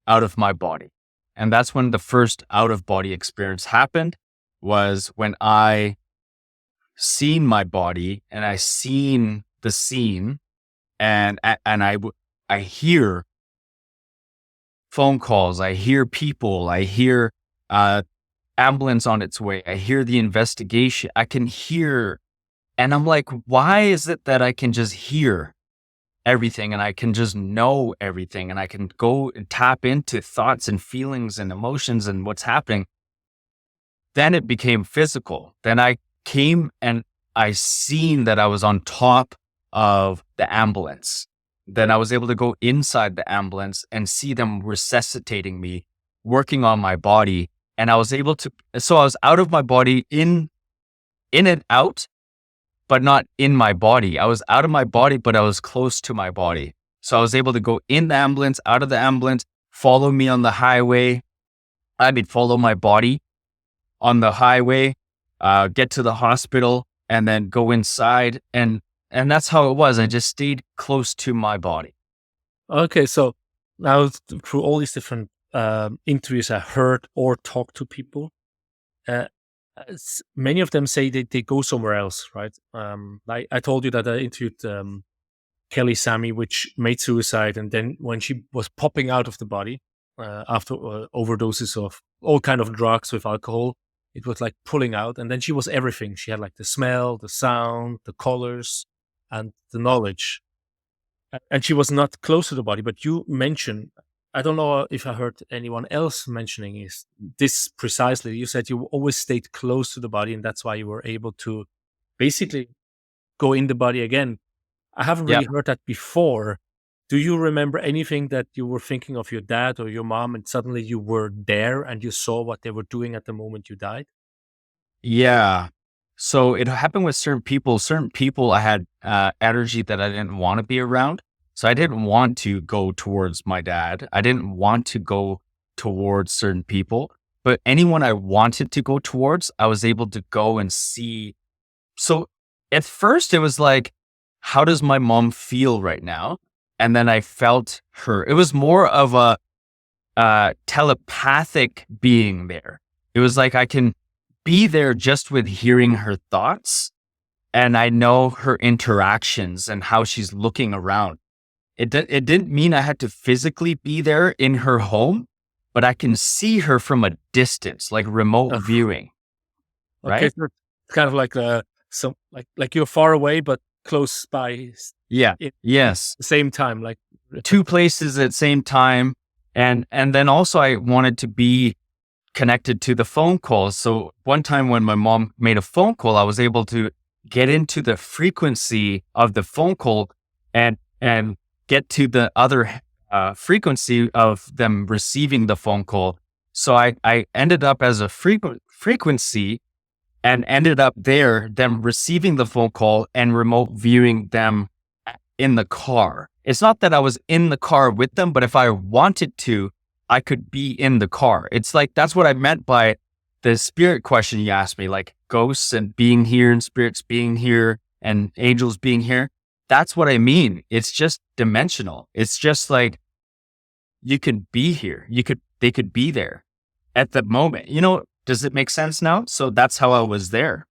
out of my body. And that's when the first out of body experience happened, was when I seen my body and I seen the scene, and I hear phone calls, I hear people, I hear ambulance on its way, I hear the investigation, I can hear, and I'm like, why is it that I can just hear everything and I can just know everything and I can go and tap into thoughts and feelings and emotions and what's happening? Then it became physical. Then I came and I seen that I was on top of the ambulance. Then I was able to go inside the ambulance and see them resuscitating me, working on my body. And I was able to, so I was out of my body, in and out, but not in my body. I was out of my body, but I was close to my body. So I was able to go in the ambulance, out of the ambulance, follow me on the highway. Follow my body on the highway, get to the hospital, and then go inside. And that's how it was. I just stayed close to my body. Okay, so now through all these different interviews I heard or talked to people, many of them say they go somewhere else, right? I told you that I interviewed Kelly Sammy, which made suicide, and then when she was popping out of the body after overdoses of all kind of drugs with alcohol, it was like pulling out, and then she was everything. She had like the smell, the sound, the colors, and the knowledge, and she was not close to the body. But you mentioned, I don't know if I heard anyone else mentioning is this precisely. You said you always stayed close to the body, and that's why you were able to basically go in the body again. I haven't Yeah. really heard that before. Do you remember anything that you were thinking of your dad or your mom, and suddenly you were there and you saw what they were doing at the moment you died? Yeah. So it happened with certain people. Certain people, I had energy that I didn't want to be around. So I didn't want to go towards my dad. I didn't want to go towards certain people. But anyone I wanted to go towards, I was able to go and see. So at first, it was like, how does my mom feel right now? And then I felt her. It was more of a telepathic being there. It was like I can be there just with hearing her thoughts, and I know her interactions and how she's looking around. It didn't mean I had to physically be there in her home, but I can see her from a distance, like remote Ugh. viewing. Okay, Right? so it's kind of like some like you're far away but close by Yeah. at Yes. the same time. Like Two places at the same time. And then also I wanted to be connected to the phone calls. So one time when my mom made a phone call, I was able to get into the frequency of the phone call and get to the other frequency of them receiving the phone call. So I ended up as a frequency and ended up there, them receiving the phone call and remote viewing them in the car. It's not that I was in the car with them, but if I wanted to, I could be in the car. It's like, that's what I meant by the spirit question you asked me, like ghosts and being here and spirits being here and angels being here. That's what I mean. It's just dimensional. It's just like, you could be here. They could be there at the moment. Does it make sense now? So that's how I was there.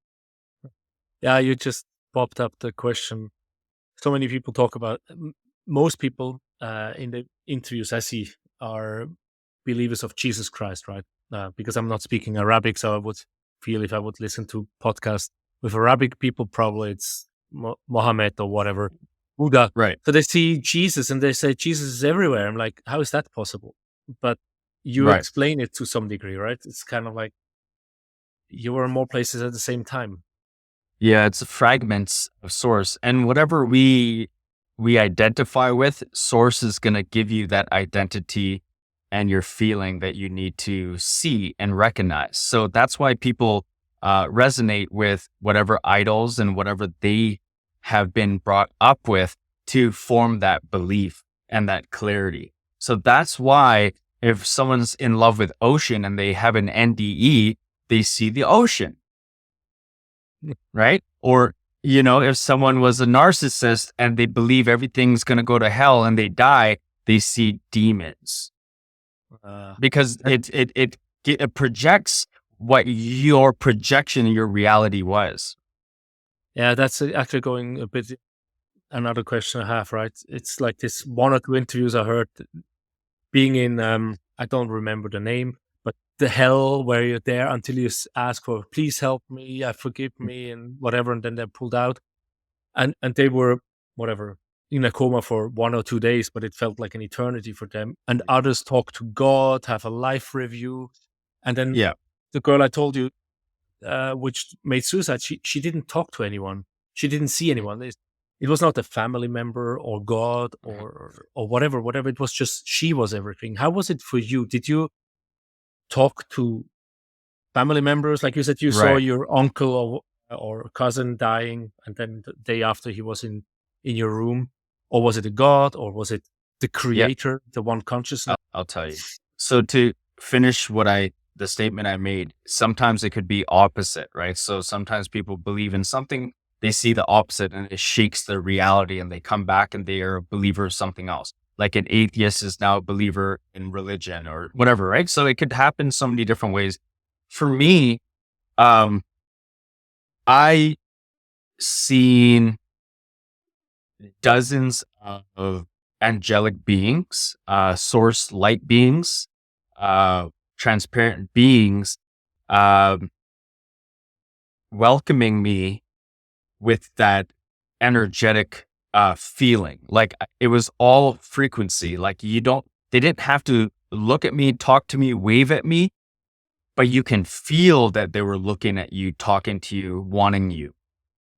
Yeah, you just popped up the question. So many people talk about, most people in the interviews I see are believers of Jesus Christ, right? Because I'm not speaking Arabic, so I would feel if I would listen to podcasts with Arabic people, probably it's Mohammed or whatever, Buddha. Right. So they see Jesus and they say Jesus is everywhere. I'm like, how is that possible? But you Right. explain it to some degree, right? It's kind of like you were in more places at the same time. Yeah, it's fragments of source. And whatever we identify with, source is going to give you that identity and your feeling that you need to see and recognize. So that's why people resonate with whatever idols and whatever they have been brought up with to form that belief and that clarity. So that's why if someone's in love with ocean and they have an NDE, they see the ocean, right? Or, if someone was a narcissist and they believe everything's going to go to hell and they die, they see demons. Because it projects what your projection, your reality was. Yeah, that's actually going a bit another question I have, right? It's like this one or two interviews I heard being in, I don't remember the name, but the hell where you're there until you ask for, please help me, forgive me and whatever. And then they're pulled out and they were whatever in a coma for 1 or 2 days, but it felt like an eternity for them. And others talk to God, have a life review. And then Yeah. the girl I told you, which made suicide, she didn't talk to anyone. She didn't see anyone. It was not a family member or God or whatever. It was just, she was everything. How was it for you? Did you talk to family members? Like you said, you saw Right. your uncle or or a cousin dying, and then the day after he was in your room? Or was it a god, or was it the creator, the one consciousness? I'll tell you. So to finish the statement I made, sometimes it could be opposite, right? So sometimes people believe in something, they see the opposite and it shakes their reality and they come back and they are a believer of something else. Like an atheist is now a believer in religion or whatever, right? So it could happen so many different ways. For me, I seen dozens of angelic beings, source light beings, transparent beings, welcoming me with that energetic feeling. Like it was all frequency. Like they didn't have to look at me, talk to me, wave at me, but you can feel that they were looking at you, talking to you, wanting you.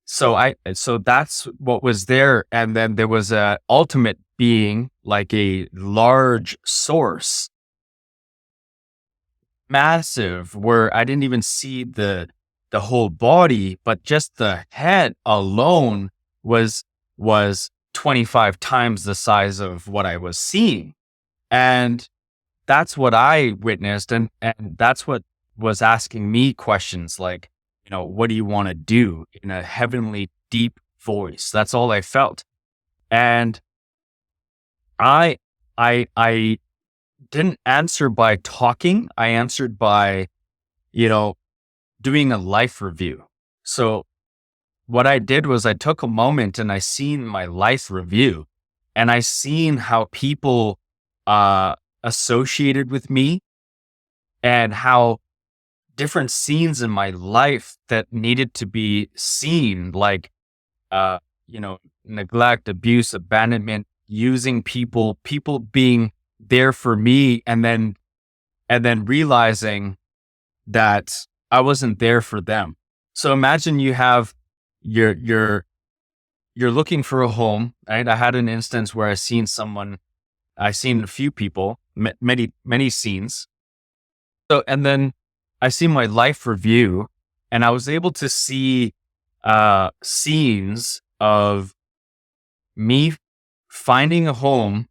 So that's what was there. And then there was a ultimate being, like a large source, massive, where I didn't even see the whole body, but just the head alone was 25 times the size of what I was seeing. And that's what I witnessed. And that's what was asking me questions like, what do you want to do, in a heavenly deep voice? That's all I felt. And I didn't answer by talking. I answered by, doing a life review. So what I did was I took a moment and I seen my life review, and I seen how people associated with me and how different scenes in my life that needed to be seen, like, neglect, abuse, abandonment, using people being there for me. And then realizing that I wasn't there for them. So imagine you have, you're looking for a home, right? I had an instance where I seen a few people, many scenes. So, and then I see my life review, and I was able to see scenes of me finding a home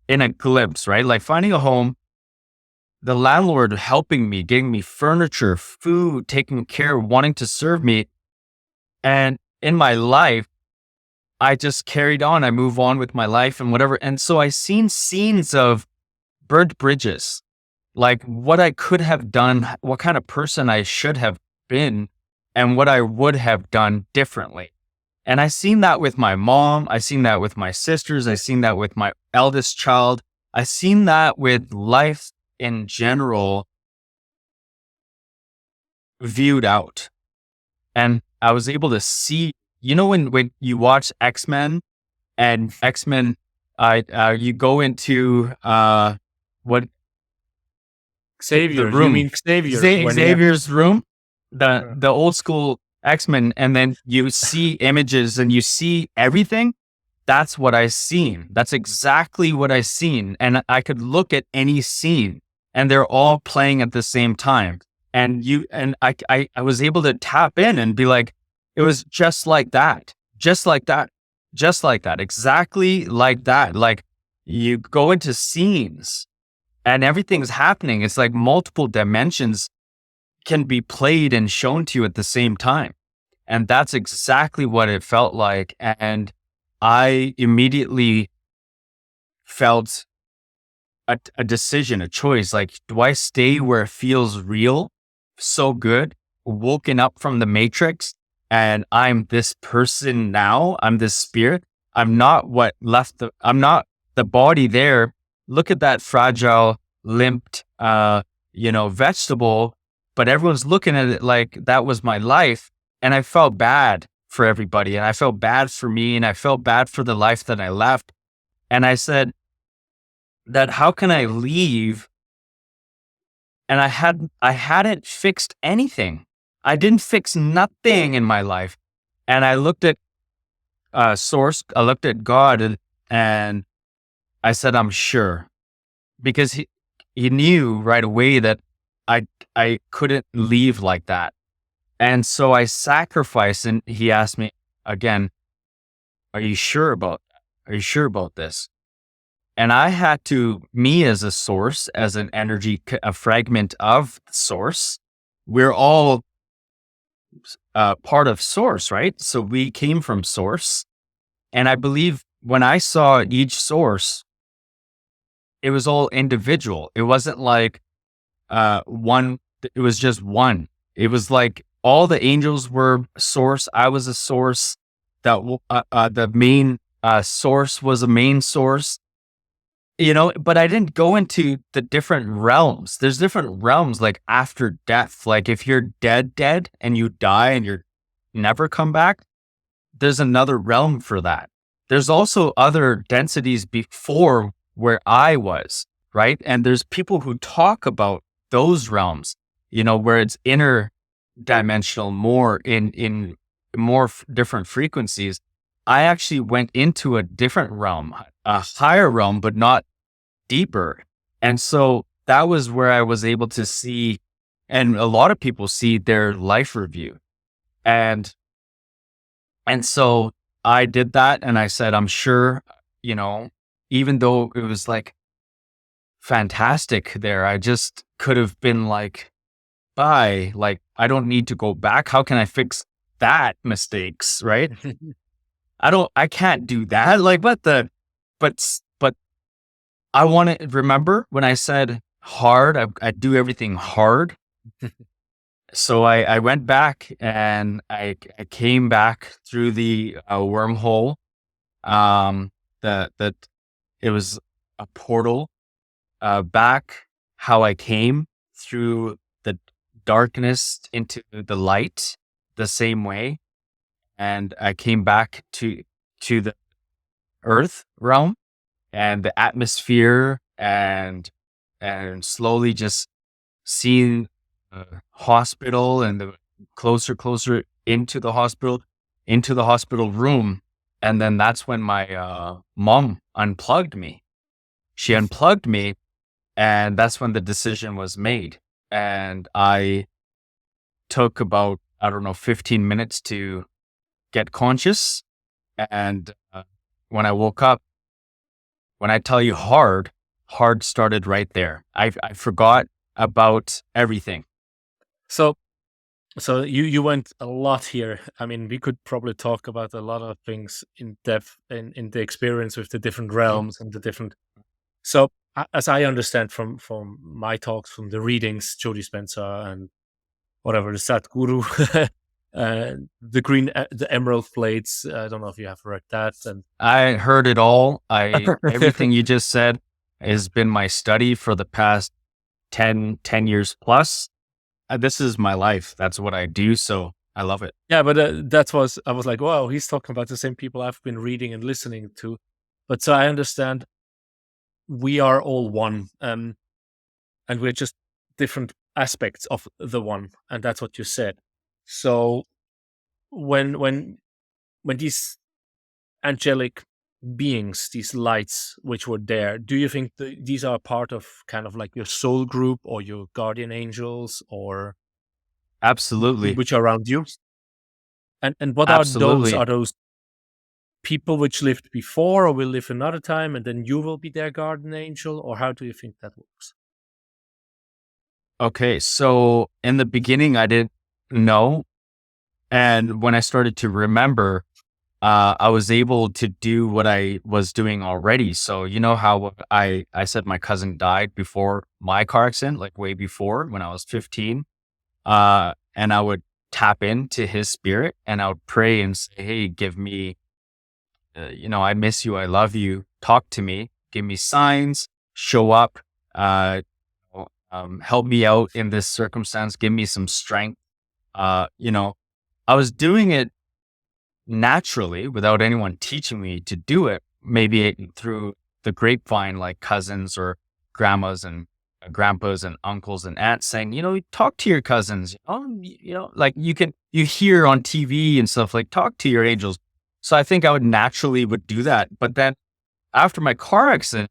in a glimpse, right? Like finding a home, the landlord helping me, getting me furniture, food, taking care, wanting to serve me. And in my life, I just carried on. I move on with my life and whatever. And so I seen scenes of burnt bridges, like what I could have done, what kind of person I should have been, and what I would have done differently. And I seen that with my mom. I seen that with my sisters. I seen that with my eldest child. I seen that with life in general, viewed out. And I was able to see, when you watch X-Men and X-Men, you go into what Xavier, the room. You mean Xavier? Xavier's room, the old school X-Men, and then you see images and you see everything. That's what I seen. That's exactly what I seen. And I could look at any scene and they're all playing at the same time. And I was able to tap in and be like, it was just like that, just like that, just like that, exactly like that. Like you go into scenes and everything's happening. It's like multiple dimensions can be played and shown to you at the same time. And that's exactly what it felt like. And I immediately felt a decision, a choice. Like, do I stay where it feels real, so good, woken up from the matrix, and I'm this person now? I'm this spirit. I'm not I'm not the body there. Look at that fragile, limped, vegetable, but everyone's looking at it like that was my life. And I felt bad for everybody, and I felt bad for me, and I felt bad for the life that I left. And I said that, how can I leave? And I hadn't fixed anything. I didn't fix nothing in my life. And I looked at source, I looked at God, and I said, I'm sure, because he knew right away that I couldn't leave like that. And so I sacrificed, and he asked me again, are you sure about that? Are you sure about this? And I had to, me as a source, as an energy, a fragment of the source, we're all part of source, right? So we came from source. And I believe when I saw each source, it was all individual. It wasn't like one, it was just one. It was like all the angels were source. I was a source. The main source was a main source, but I didn't go into the different realms. There's different realms, like after death. Like if you're dead and you die and you're never come back, there's another realm for that. There's also other densities before where I was, right? And there's people who talk about those realms, where it's interdimensional, more in more different frequencies. I actually went into a different realm, a higher realm, but not deeper. And so that was where I was able to see, and a lot of people see their life review. And so I did that, and I said, I'm sure, even though it was like fantastic there, I just could have been like, bye, like, I don't need to go back. How can I fix that mistakes, right? I can't do that. Like, but I want to remember when I said hard, I do everything hard. So I went back, and I came back through the wormhole. That it was a portal back, how I came through the darkness into the light the same way. And I came back to the earth realm and the atmosphere, and slowly just seeing the hospital, and the closer into the hospital room. And then that's when my mom unplugged me. She unplugged me, and that's when the decision was made. And I took about, 15 minutes to get conscious. And when I woke up, when I tell you hard started right there. I forgot about everything. So you went a lot here. I mean, we could probably talk about a lot of things in depth in the experience with the different realms and the different. So as I understand from my talks, from the readings, Jody Spencer and whatever, the Sadhguru, the Emerald Plates. I don't know if you have read that. And I heard it all. Everything you just said has been my study for the past 10 years plus. This is my life. That's what I do. So I love it. Yeah, but I was like, wow, he's talking about the same people I've been reading and listening to. But so I understand we are all one, and we're just different aspects of the one, and that's what you said. So when these angelic beings, these lights which were there, do you think these are part of kind of like your soul group or your guardian angels, or Absolutely. which are around you? And what Absolutely. are those people which lived before or will live another time, and then you will be their guardian angel, or how do you think that works? Okay, so in the beginning, I didn't know. And when I started to remember, I was able to do what I was doing already. So you know how I said my cousin died before my car accident, like way before when I was 15. And I would tap into his spirit, and I would pray and say, hey, give me, I miss you. I love you. Talk to me. Give me signs. Show up. Help me out in this circumstance. Give me some strength. I was doing it naturally without anyone teaching me to do it, maybe through the grapevine, like cousins or grandmas and grandpas and uncles and aunts saying, talk to your cousins, like you hear on TV and stuff, like talk to your angels. So I think I would do that. But then after my car accident,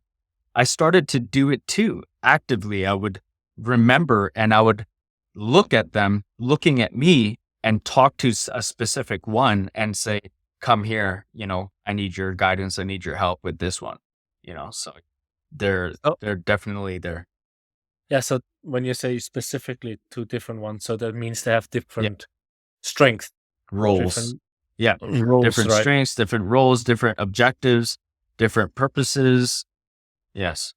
I started to do it too actively. I would remember, and I would look at them looking at me, and talk to a specific one and say, come here, I need your guidance. I need your help with this one, so they're, Oh, they're definitely there. yeah. So when you say specifically two different ones, so that means they have Yeah. different strength or Roles. different Yeah. roles, Different right? strengths, different roles, different objectives, different purposes. Yes.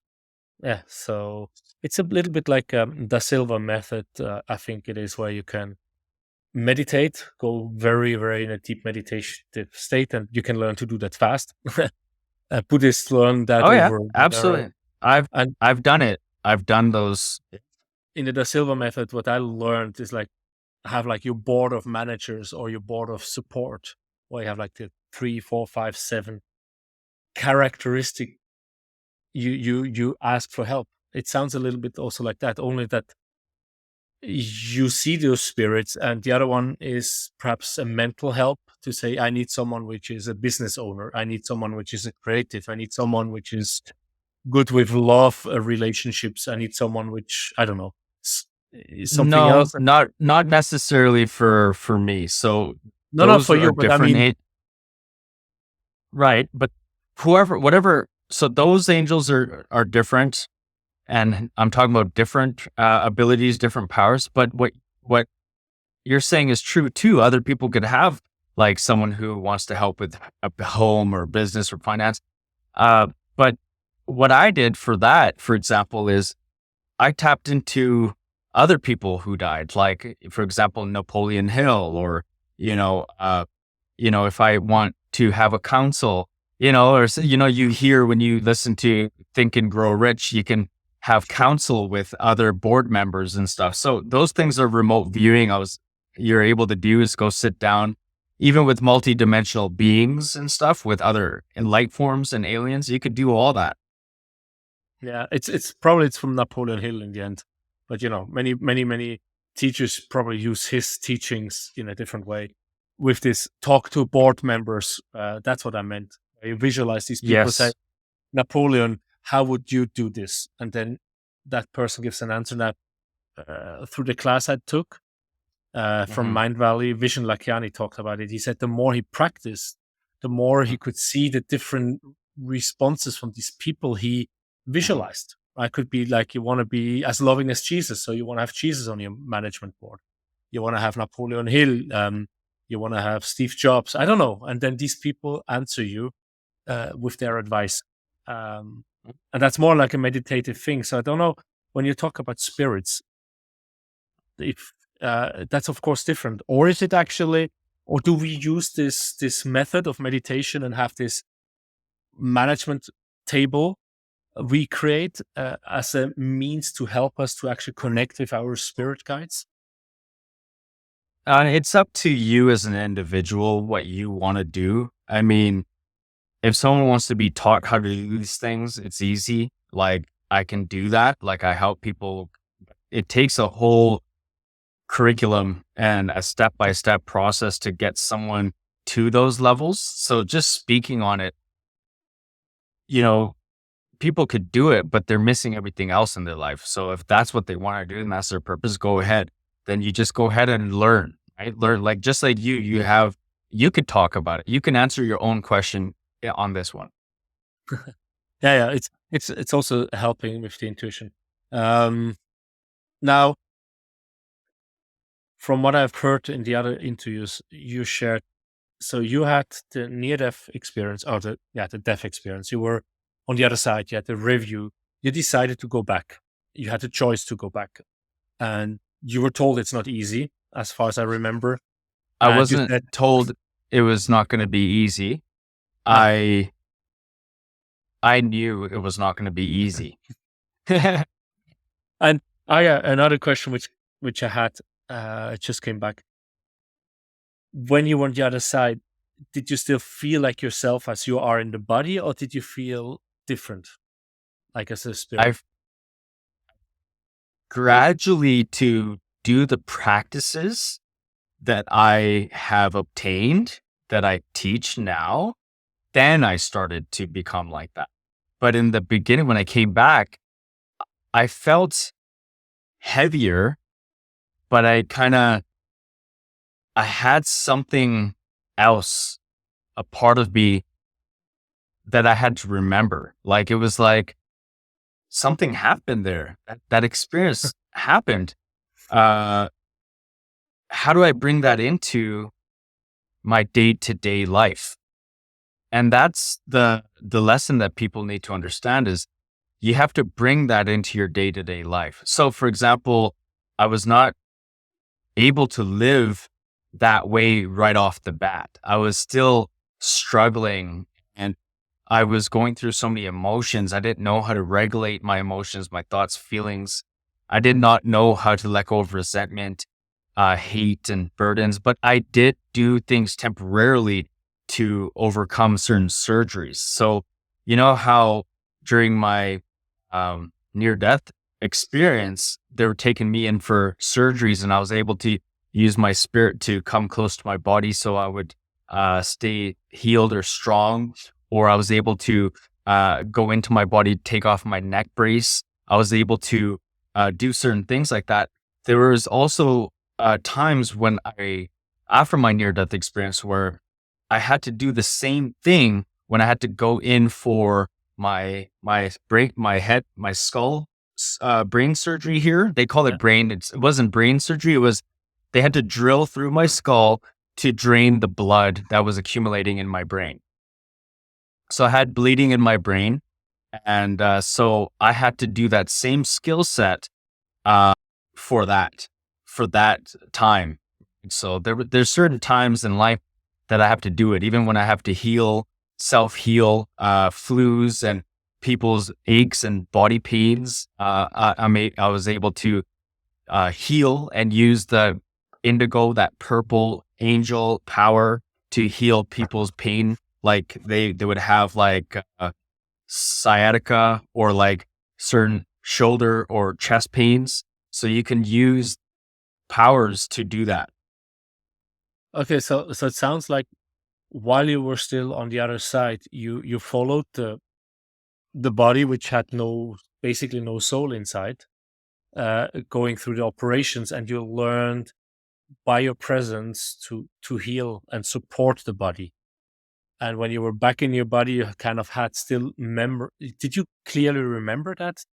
Yeah. So it's a little bit like the Silva method. I think it is where you can meditate, go very, very in a deep meditative state, and you can learn to do that fast. Buddhists learn that Oh yeah, over there. absolutely. I've, And I've done it. I've done those. in the Da Silva method, what I learned is like have like your board of managers or your board of support, where you have like the 3, 4, 5, 7 characteristic you ask for help. It sounds a little bit also like that, only that you see those spirits, and the other one is perhaps a mental help to say, I need someone which is a business owner, I need someone which is a creative, I need someone which is good with love relationships, I need someone which, I don't know, is something No, else. not necessarily for me. So No, not those for are you, but I different. mean, Right. But whatever. So those angels are different, and I'm talking about different abilities, different powers. But what you're saying is true too. Other people could have like someone who wants to help with a home or business or finance. But what I did for that, for example, is I tapped into other people who died, like for example, Napoleon Hill, or if I want to have a counsel, you hear when you listen to Think and Grow Rich, you can have counsel with other board members and stuff. So those things are remote viewing. You're able to do is go sit down, even with multidimensional beings and stuff, with other light forms and aliens. You could do all that. yeah, it's probably it's from Napoleon Hill in the end, but many teachers probably use his teachings in a different way. With this talk to board members, that's what I meant. You visualize these people, say, Yes. Napoleon, how would you do this? And then that person gives an answer. That through the class I took from Hmm. Mind Valley, Vishen Lakhiani talked about it. He said the more he practiced, the more he could see the different responses from these people he visualized. I could be like, you want to be as loving as Jesus, so you want to have Jesus on your management board. You want to have Napoleon Hill. You want to have Steve Jobs. I don't know. And then these people answer you with their advice. And that's more like a meditative thing. So I don't know, when you talk about spirits, if that's of course different, or is it actually, or do we use this method of meditation and have this management table we create as a means to help us to actually connect with our spirit guides? It's up to you as an individual what you want to do. I mean, if someone wants to be taught how to do these things, it's easy. Like I can do that. Like I help people. It takes a whole curriculum and a step-by-step process to get someone to those levels. So just speaking on it, people could do it, but they're missing everything else in their life. So if that's what they want to do and that's their purpose, go ahead. Then you just go ahead and learn, right? Learn, like just like you could talk about it. You can answer your own question on this one. Yeah, it's also helping with the intuition. Now, from what I've heard in the other interviews you shared, so you had the near-death experience, or the death experience. You were on the other side. You had the review. You decided to go back. You had the choice to go back, and you were told it's not easy, as far as I remember. I And you wasn't said, told it was not going to be easy. ah, I knew it was not going to be easy. and another question which I had just came back. When you were on the other side, did you still feel like yourself as you are in the body, or did you feel different, like as a spirit? I've gradually to do the practices that I have obtained, that I teach now, then I started to become like that. But in the beginning, when I came back, I felt heavier, but I kind of I had something else, a part of me that I had to remember. Like, it was like something happened there. That experience happened. How do I bring that into my day-to-day life? And that's the lesson that people need to understand is you have to bring that into your day-to-day life. So for example, I was not able to live that way right off the bat. I was still struggling and I was going through so many emotions. I didn't know how to regulate my emotions, my thoughts, feelings. I did not know how to let go of resentment, hate, and burdens, but I did do things temporarily to overcome certain surgeries. So, you know how during my near death experience, they were taking me in for surgeries, and I was able to use my spirit to come close to my body so I would stay healed or strong, or I was able to go into my body, take off my neck brace. I was able to do certain things like that. There was also times when after my near death experience, where I had to do the same thing when I had to go in for my skull brain surgery here. They call it brain. It wasn't brain surgery. It was, they had to drill through my skull to drain the blood that was accumulating in my brain. So I had bleeding in my brain. And so I had to do that same skill set for that time. So there's certain times in life that I have to do it, even when I have to self-heal, flus and people's aches and body pains. I was able to heal and use the indigo, that purple angel power, to heal people's pain. Like they would have like sciatica or like certain shoulder or chest pains. So you can use powers to do that. Okay, so it sounds like while you were still on the other side, you followed the body, which had basically no soul inside, going through the operations, and you learned by your presence to heal and support the body. And when you were back in your body, you kind of had still did you clearly remember that,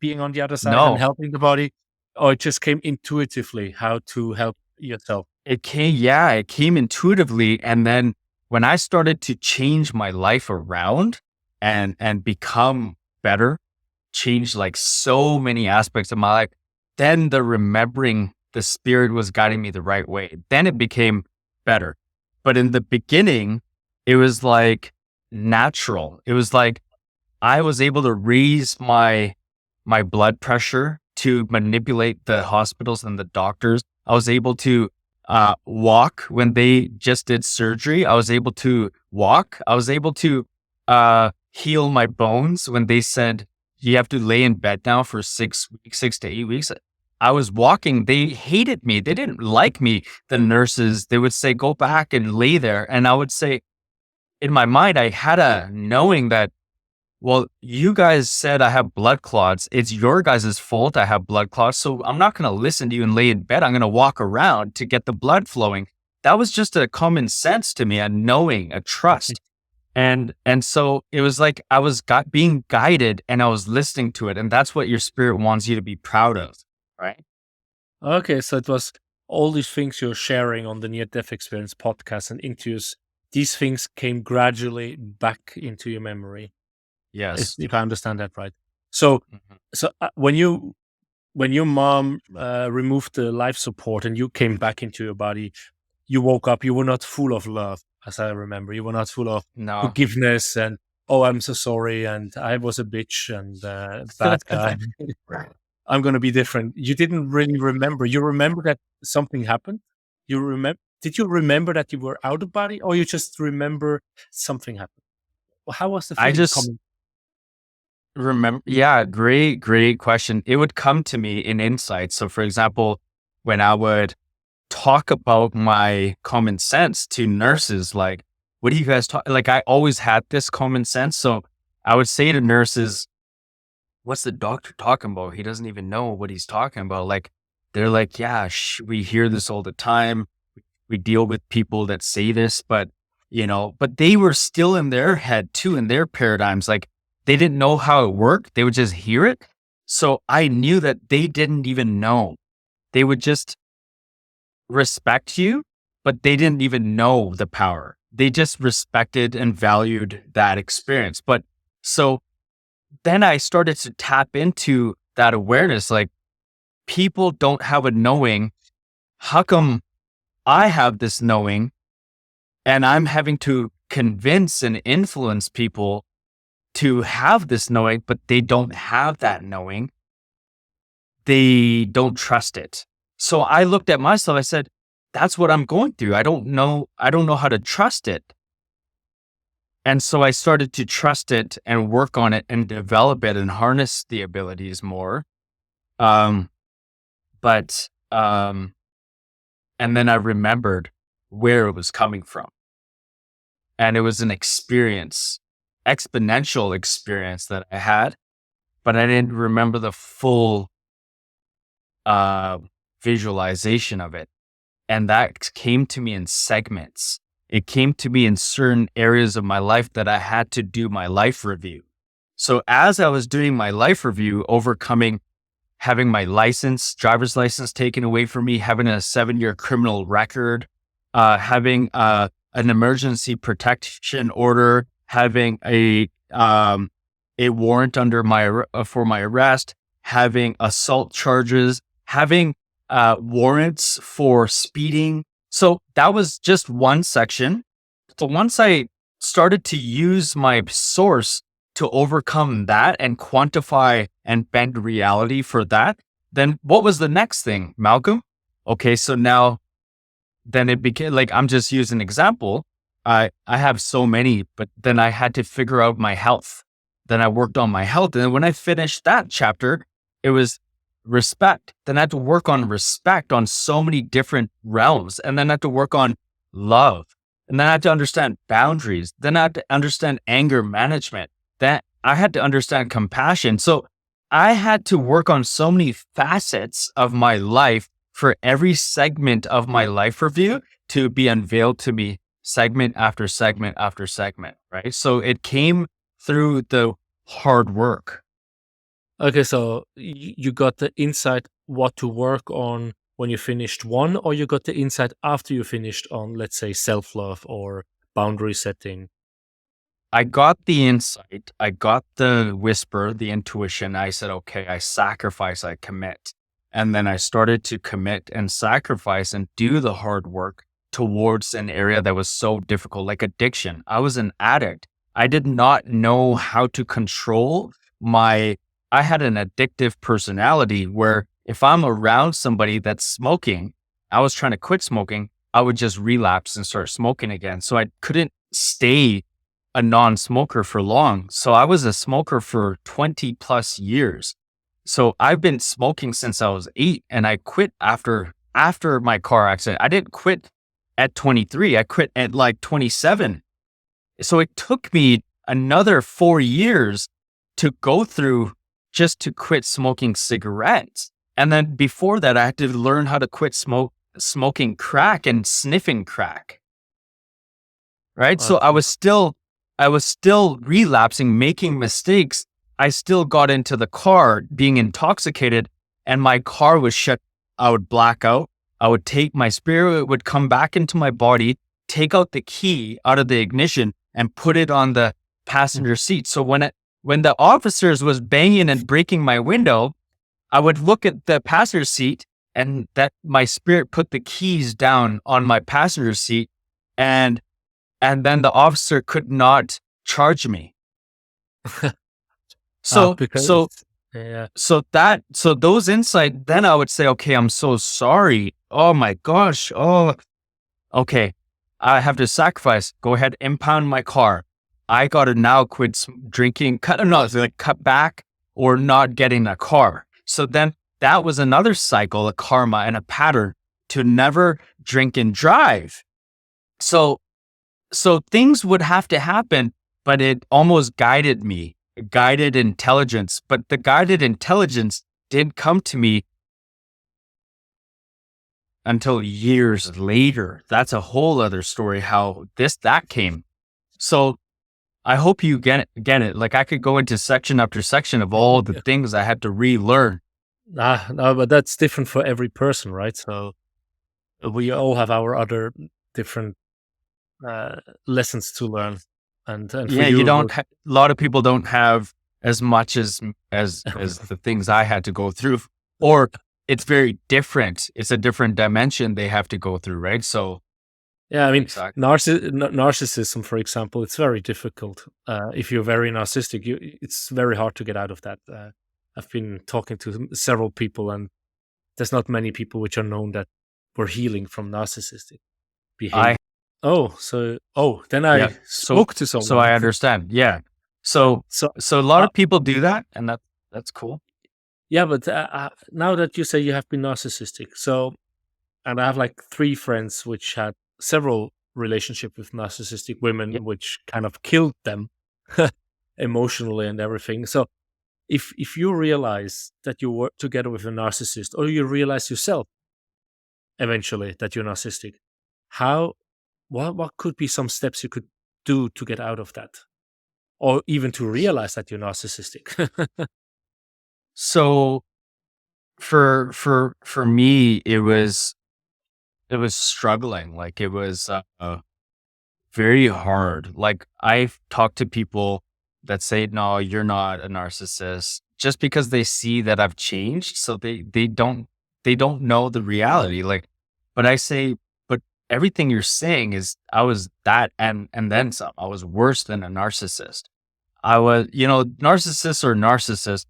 being on the other side and No, helping the body, or it just came intuitively how to help yourself? it came intuitively. And then when I started to change my life around and become better, change like so many aspects of my life, then the spirit was guiding me the right way. Then it became better. But in the beginning, it was like natural. It was like I was able to raise my blood pressure to manipulate the hospitals and the doctors. I was able to walk when they just did surgery. I was able to walk. I was able to heal my bones when they said you have to lay in bed now for 6 weeks, 6 to 8 weeks. I was walking. They hated me. They didn't like me. The nurses, they would say, go back and lay there. And I would say, in my mind, I had a knowing that, well, you guys said I have blood clots. It's your guys' fault I have blood clots. So I'm not going to listen to you and lay in bed. I'm going to walk around to get the blood flowing. That was just a common sense to me, a knowing, a trust. And so it was like I was being guided and I was listening to it. And that's what your spirit wants you to be proud of, right? Okay, so it was all these things you're sharing on the Near Death Experience podcast and interviews. These things came gradually back into your memory, Yes. if I understand that right. So, when your mom removed the life support and you came back into your body, you woke up. You were not full of love, as I remember. You were not full of No. forgiveness and, oh, I'm so sorry, and I was a bitch and bad guy. I'm going to be different. You didn't really remember. You remember that something happened. Did you remember that you were out of body, or you just remember something happened? Well, how was the I feeling just coming? remember, yeah, great question. It would come to me in insight. So for example, when I would talk about my common sense to nurses, like, what do you guys talk? Like, I always had this common sense. So I would say to nurses, what's the doctor talking about? He doesn't even know what he's talking about. Like, they're like, yeah, we hear this all the time. we deal with people that say this, but they were still in their head too, in their paradigms. Like they didn't know how it worked. They would just hear it. So I knew that they didn't even know. They would just respect you, but they didn't even know the power. They just respected and valued that experience. But so then I started to tap into that awareness. Like people don't have a knowing. How come I have this knowing and I'm having to convince and influence people to have this knowing, but they don't have that knowing. They don't trust it. So I looked at myself, I said, that's what I'm going through. I don't know how to trust it. And so I started to trust it and work on it and develop it and harness the abilities more. And then I remembered where it was coming from. And it was an experience, exponential experience that I had, but I didn't remember the full visualization of it. And that came to me in segments. It came to me in certain areas of my life that I had to do my life review. So as I was doing my life review, overcoming having my driver's license taken away from me, having a 7-year criminal record, having an emergency protection order, having a warrant for my arrest, having assault charges, having warrants for speeding. So that was just one section. So once I started to use my source to overcome that and quantify and bend reality for that, then what was the next thing, Malcolm? Okay, so now then it became like, I'm just using an example. I have so many, but then I had to figure out my health. Then I worked on my health. And then when I finished that chapter, it was respect. Then I had to work on respect on so many different realms. And then I had to work on love. And then I had to understand boundaries. Then I had to understand anger management. Then I had to understand compassion. So I had to work on so many facets of my life for every segment of my life review to be unveiled to me segment after segment after segment, right? So it came through the hard work. Okay, so you got the insight what to work on when you finished one, or you got the insight after you finished on, let's say, self-love or boundary setting? I got the insight. I got the whisper, the intuition. I said, okay, I sacrifice, I commit. And then I started to commit and sacrifice and do the hard work towards an area that was so difficult, like addiction. I was an addict. I did not know how to control I had an addictive personality where if I'm around somebody that's smoking, I was trying to quit smoking, I would just relapse and start smoking again. So I couldn't stay a non-smoker for long. So I was a smoker for 20 plus years. So I've been smoking since I was 8 and I quit after my car accident. I didn't quit at 23. I quit at like 27. So it took me another 4 years to go through just to quit smoking cigarettes. And then before that, I had to learn how to quit smoking crack and sniffing crack. Right. So I was still relapsing, making mistakes. I still got into the car being intoxicated and my car was shut. I would black out. I would take my spirit would come back into my body, take out the key out of the ignition and put it on the passenger seat. So when the officers was banging and breaking my window, I would look at the passenger seat and that my spirit put the keys down on my passenger seat and then the officer could not charge me. So those insights, then I would say, okay, I'm so sorry. Oh my gosh. Oh, okay. I have to sacrifice. Go ahead, impound my car. I got to now quit drinking, cut back or not getting a car. So then that was another cycle, a karma and a pattern to never drink and drive. So things would have to happen, but it almost guided me, guided intelligence. But the guided intelligence didn't come to me until years later. That's a whole other story how that came. So I hope you get it. Like I could go into section after section of all the things I had to relearn. No, but that's different for every person, right? So we all have our other different lessons to learn. And for Yeah, you, you it don't. was- A lot of people don't have as much as the things I had to go through, or it's very different. It's a different dimension they have to go through, right? So yeah, I mean, exactly. narcissism, for example, it's very difficult. If you're very narcissistic, it's very hard to get out of that. I've been talking to several people, and there's not many people which are known that were healing from narcissistic behavior. I Then Yeah. I spoke to So someone. I understand. Yeah. So So so a lot uh, of people do that, and that's cool. yeah, but now that you say you have been narcissistic, and I have like 3 friends which had several relationship with narcissistic Yeah. women, which kind of killed them emotionally and everything. So if you realize that you work together with a narcissist, or you realize yourself eventually that you're narcissistic, how what could be some steps you could do to get out of that, or even to realize that you're narcissistic? So for me, it was struggling. Like it was very hard. Like I've talked to people that say, "No, you're not a narcissist," just because they see that I've changed. So they don't know the reality. Like, but I say, but everything you're saying is I was that and then some. I was worse than a narcissist. I was, narcissists are narcissists,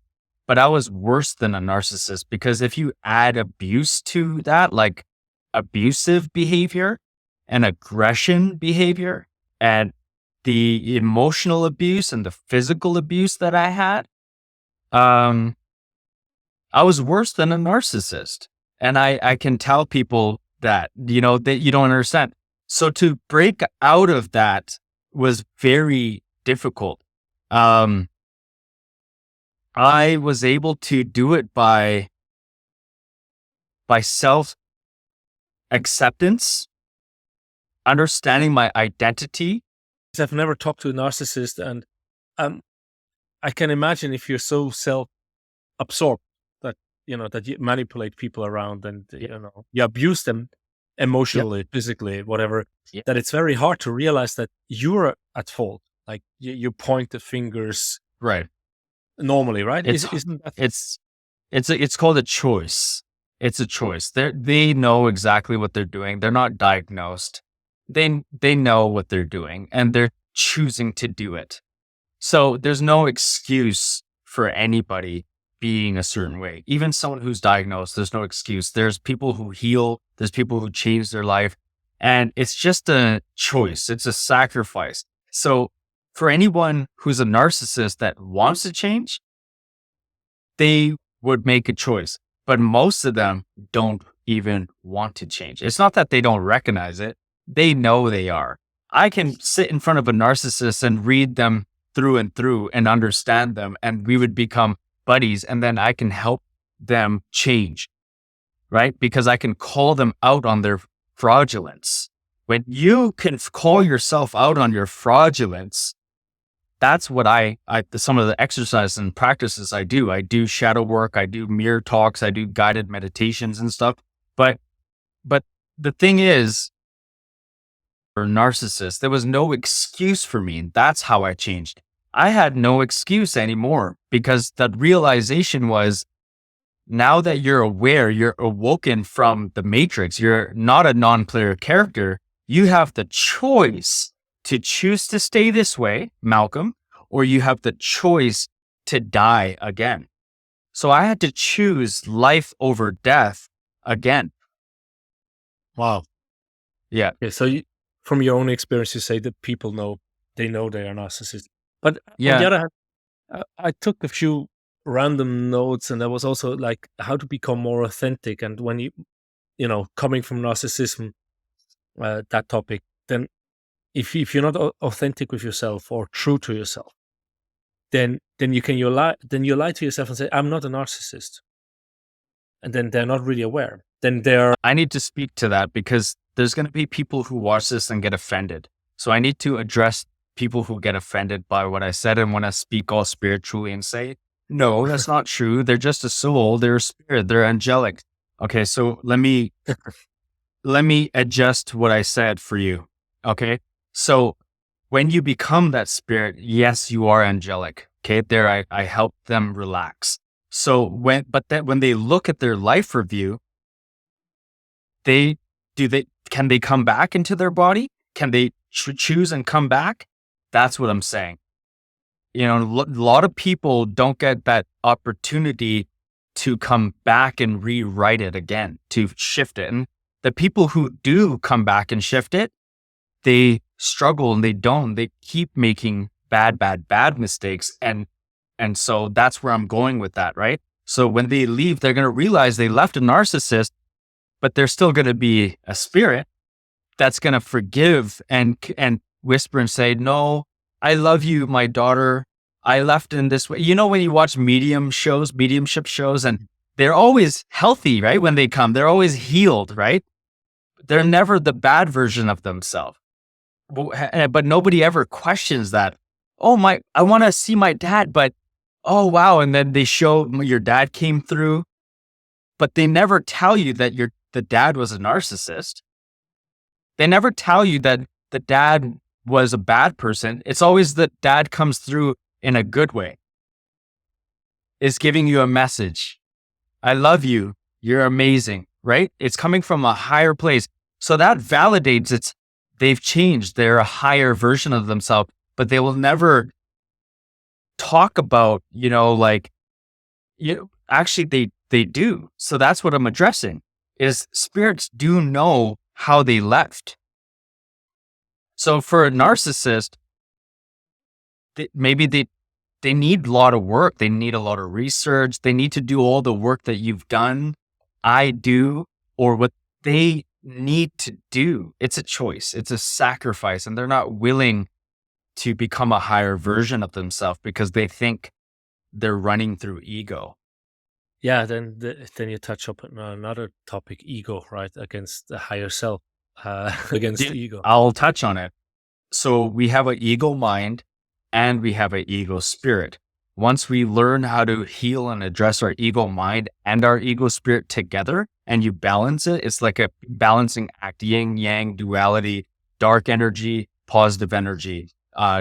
but I was worse than a narcissist because if you add abuse to that, like abusive behavior and aggression behavior and the emotional abuse and the physical abuse that I had, um, I was worse than a narcissist. And I can tell people that, that you don't understand. So to break out of that was very difficult. Um, I was able to do it by self acceptance, understanding my identity. I've never talked to a narcissist, and um, I can imagine if you're so self-absorbed that that you manipulate people around, and Yeah. you abuse them Yep. emotionally, physically, whatever. Yeah. That it's very hard to realize that you're at fault. Like you point the fingers Right. normally, right? It's Isn't that it's it's called a choice. It's a choice. They know exactly what they're doing. They're not diagnosed. They know what they're doing and they're choosing to do it. So there's no excuse for anybody being a certain way. Even someone who's diagnosed, there's no excuse. There's people who heal, there's people who change their life, and it's just a choice. It's a sacrifice. So for anyone who's a narcissist that wants to change, they would make a choice. But most of them don't even want to change. It's not that they don't recognize it. They know they are. I can sit in front of a narcissist and read them through and through and understand them, and we would become buddies. And then I can help them change, right? Because I can call them out on their fraudulence. When you can call yourself out on your fraudulence, that's what some of the exercises and practices I do. I do shadow work, I do mirror talks, I do guided meditations and stuff. But the thing is, for narcissists, there was no excuse for me. That's how I changed. I had no excuse anymore because that realization was now that you're aware, you're awoken from the matrix, you're not a non-player character. You have the choice to choose to stay this way, Malcolm, or you have the choice to die again. So I had to choose life over death again. wow? Yeah. Okay, so from your own experience, you say that people know they are narcissistic. But on the Yeah. other hand, I took a few random notes, and there was also like how to become more authentic. And when coming from narcissism, that topic, then if you're not authentic with yourself or true to yourself, then you lie to yourself and say, I'm not a narcissist. and then they're not really aware. Then I need to speak to that because there's going to be people who watch this and get offended. So I need to address people who get offended by what I said and want to speak all spiritually and say, no, that's not true. They're just a soul. They're a spirit. They're angelic. Okay. So let me adjust what I said for you. Okay. So when you become that spirit, yes, you are angelic. Okay. There, I help them relax. So when they look at their life review, can they come back into their body? Can they choose and come back? That's what I'm saying. A lot of people don't get that opportunity to come back and rewrite it again, to shift it. And the people who do come back and shift it, they struggle and they keep making bad mistakes. And so that's where I'm going with that, right? So when they leave, they're going to realize they left a narcissist, but they're still going to be a spirit that's going to forgive and whisper and say, no, I love you, my daughter. I left in this way. When you watch mediumship shows, and they're always healthy, right? When they come, they're always healed, right? They're never the bad version of themselves. But nobody ever questions that. Oh, I want to see my dad, but oh, wow. And then they show your dad came through, but they never tell you that the dad was a narcissist. They never tell you that the dad was a bad person. It's always that dad comes through in a good way. Is giving you a message. I love you. You're amazing, right? It's coming from a higher place. So that validates they've changed. They're a higher version of themselves, but they will never talk about, actually they do. So that's what I'm addressing is spirits do know how they left. So for a narcissist, maybe they need a lot of work. They need a lot of research. They need to do all the work that you've done, I do, or what they need to do. It's a choice. It's a sacrifice. And they're not willing to become a higher version of themselves because they think they're running through ego. Yeah, then you touch up on another topic, ego, right? Against the higher self, against the ego. I'll touch on it. So we have an ego mind and we have an ego spirit. Once we learn how to heal and address our ego mind and our ego spirit together and you balance it, it's like a balancing act, yin yang duality, dark energy, positive energy,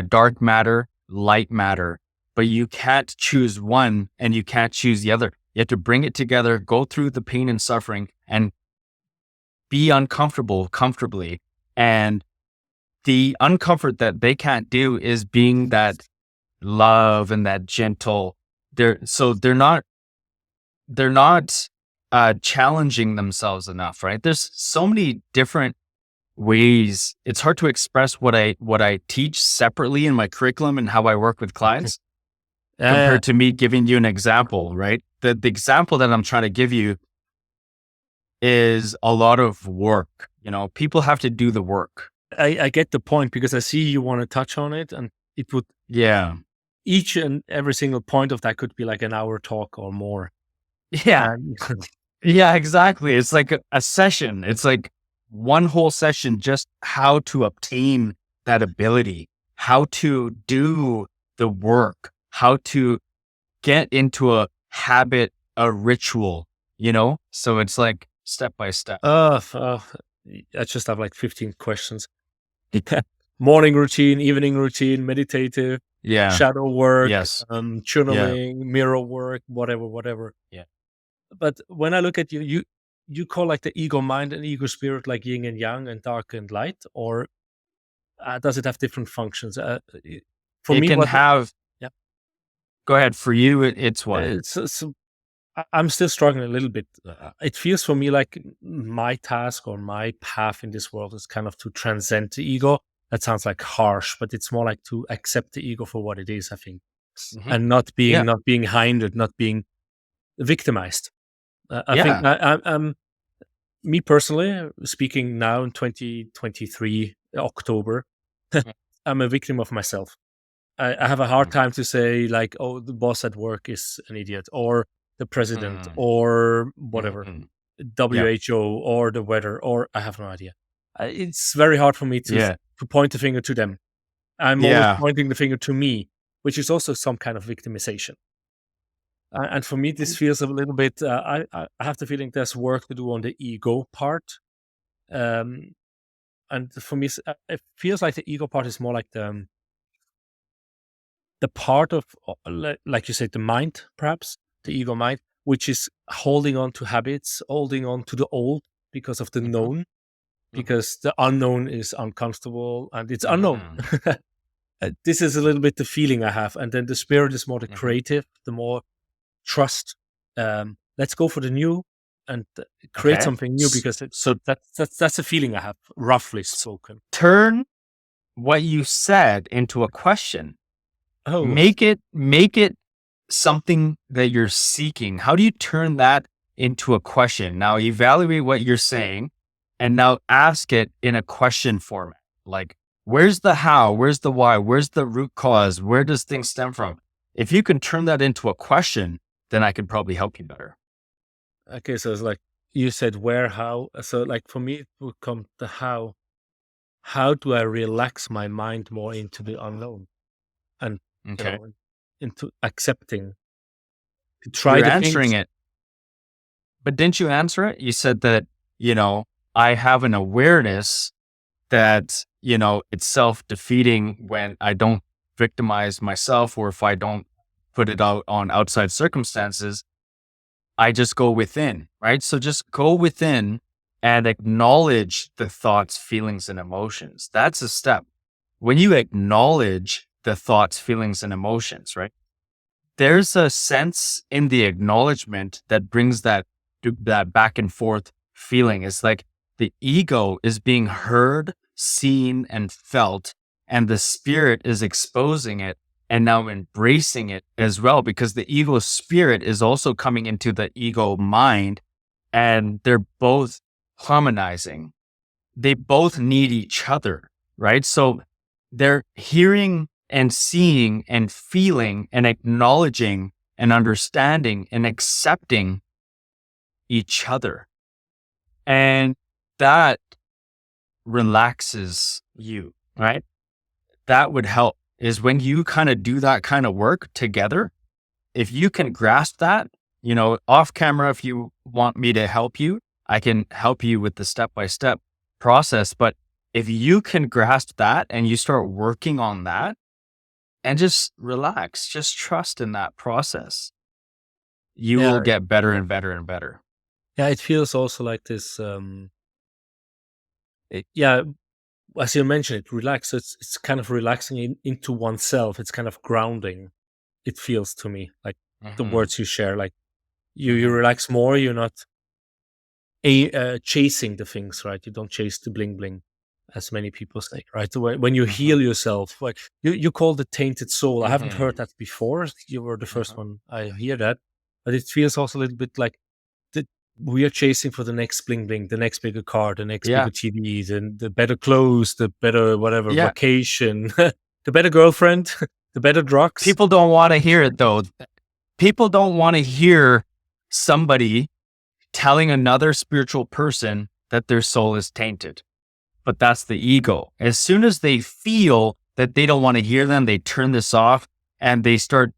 dark matter, light matter. But you can't choose one and you can't choose the other. You have to bring it together, go through the pain and suffering and be uncomfortable comfortably. And the uncomfort that they can't do is being that love and that gentle. They're not challenging themselves enough, right? There's so many different ways. It's hard to express what I teach separately in my curriculum and how I work with clients compared to me giving you an example, right? The example that I'm trying to give you is a lot of work. People have to do the work. I get the point because I see you want to touch on it, and it would, each and every single point of that could be like an hour talk or more. Yeah. Yeah, exactly. It's like a session. It's like one whole session, just how to obtain that ability, how to do the work, how to get into a habit, a ritual, So it's like step by step. I just have like 15 questions. Morning routine, evening routine, meditative, shadow work, journaling, mirror work, whatever. Yeah. But when I look at you call like the ego mind and ego spirit like yin and yang and dark and light, or does it have different functions? For me, can have. Yeah. Go ahead. For you, it's what? I'm still struggling a little bit. It feels for me like my task or my path in this world is kind of to transcend the ego. That sounds like harsh, but it's more like to accept the ego for what it is, I think, and not being hindered, not being victimized. I think I'm me personally speaking now in 2023 October. I'm a victim of myself. I have a hard time to say like, oh, the boss at work is an idiot, or the president Mm, or whatever, mhm. Yep. WHO or the weather, or I have no idea. It's very hard for me Yeah. to point the finger to them. I'm always Yeah. pointing the finger to me, which is also some kind of victimization. And for me, this feels a little bit. I have the feeling there's work to do on the ego part. Um, and for me, it feels like the ego part is more like the part of, like you said, the mind, perhaps the ego mind, which is holding on to habits, holding on to the old because of the Mhm, known, mhm, because the unknown is uncomfortable and it's unknown. mhm, This is a little bit the feeling I have, and then the spirit is more the mhm. creative, the more trust. Let's go for the new and create Okay. something new because So that's a feeling I have, roughly spoken. turn what you said into a question. Oh, Make it something that you're seeking. How do you turn that into a question? Now evaluate what you're saying and now ask it in a question format. Like, where's the how? Where's the why? Where's the root cause? Where does things stem from? If you can turn that into a question, then I can probably help you better. okay. So it's like you said, where, how. So like for me, it would come the how. How do I relax my mind more into the unknown and you Okay. know into accepting to try You're the answering things? it, but didn't you answer it? You said that, I have an awareness that, it's self-defeating when I don't victimize myself or if I don't put it out on outside circumstances, I just go within, right? So just go within and acknowledge the thoughts, feelings, and emotions. That's a step. When you acknowledge the thoughts, feelings, and emotions, right? There's a sense in the acknowledgement that brings that back and forth feeling. It's like the ego is being heard, seen, and felt, and the spirit is exposing it and now embracing it as well, because the ego spirit is also coming into the ego mind, and they're both harmonizing. They both need each other, right? So they're hearing and seeing and feeling and acknowledging and understanding and accepting each other. And that relaxes you, right? That would help is when you kind of do that kind of work together. If you can grasp that, off camera, if you want me to help you, I can help you with the step-by-step process. But if you can grasp that and you start working on that and just relax, just trust in that process, you will Yeah, get better and better and better. yeah. It feels also like this. Yeah, as you mentioned, it relax. So it's kind of relaxing into oneself. It's kind of grounding. It feels to me like the Hmm. words you share. Like you Hmm. relax more. You're not chasing the things, right? You don't chase the bling bling, as many people say, right? So when you Hmm. heal yourself, like you call the tainted soul. I haven't heard Hmm. that before. You were the first Hmm. one I hear that, but it feels also a little bit like that we are chasing for the next bling bling, the next bigger car, the next Yeah. bigger TV, the better clothes, the better whatever Yeah. vacation, the better girlfriend, the better drugs. People don't want to hear it though. People don't want to hear somebody telling another spiritual person that their soul is tainted. But that's the ego. As soon as they feel that they don't want to hear them, they turn this off and they start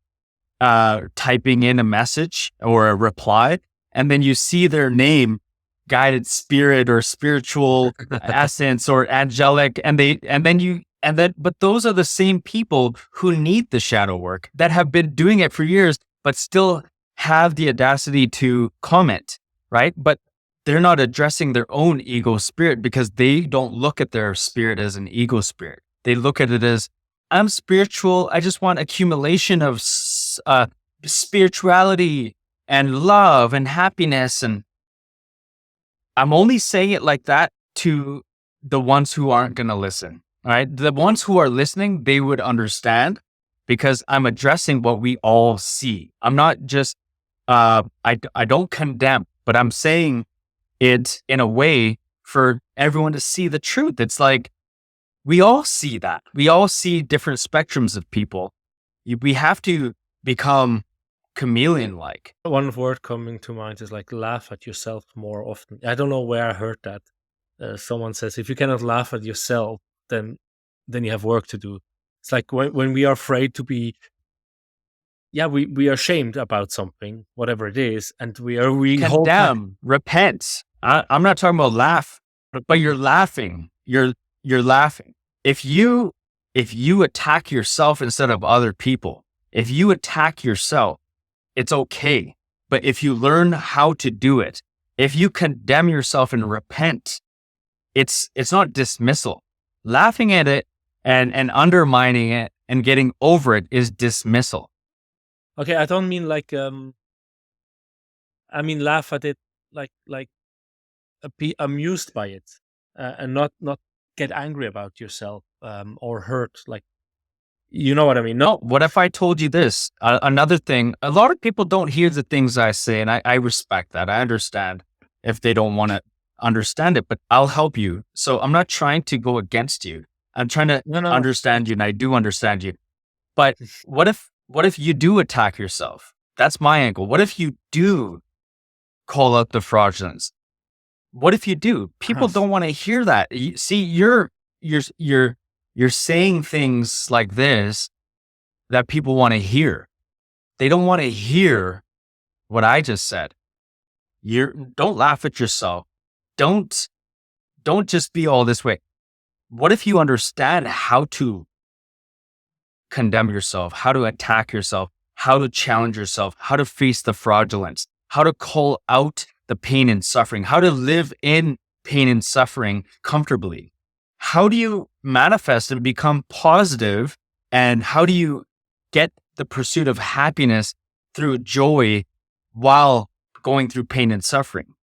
typing in a message or a reply. And then you see their name, guided spirit or spiritual essence or angelic. But those are the same people who need the shadow work that have been doing it for years, but still have the audacity to comment, right? But they're not addressing their own ego spirit because they don't look at their spirit as an ego spirit. They look at it as, I'm spiritual. I just want accumulation of spirituality and love and happiness. And I'm only saying it like that to the ones who aren't going to listen. All right. The ones who are listening, they would understand because I'm addressing what we all see. I'm not just, I don't condemn, but I'm saying it in a way for everyone to see the truth. It's like, we all see that. We all see different spectrums of people. We have to become chameleon-like. One word coming to mind is like laugh at yourself more often. I don't know where I heard that. Someone says if you cannot laugh at yourself, then you have work to do. It's like when we are afraid to be, we are ashamed about something, whatever it is, and we hold back. Condemn, repent. I'm not talking about laugh, but you're laughing. You're laughing. If you attack yourself instead of other people, if you attack yourself, it's okay. But if you learn how to do it, if you condemn yourself and repent, it's not dismissal. Laughing at it and undermining it and getting over it is dismissal. Okay, I don't mean like I mean laugh at it like be amused by it, and not get angry about yourself, or hurt. Like, you know what I mean? No, what if I told you this? Another thing, a lot of people don't hear the things I say, and I respect that. I understand if they don't want to understand it, but I'll help you. So I'm not trying to go against you. I'm trying to No. understand you, and I do understand you. But what if you do attack yourself? That's my angle. What if you do call out the fraudulence? What if you do? People don't want to hear that. See, you're saying things like this that people want to hear. They don't want to hear what I just said. Don't laugh at yourself. Don't just be all this way. What if you understand how to condemn yourself, how to attack yourself, how to challenge yourself, how to face the fraudulence, how to call out the pain and suffering, how to live in pain and suffering comfortably? How do you manifest and become positive? And how do you get the pursuit of happiness through joy while going through pain and suffering?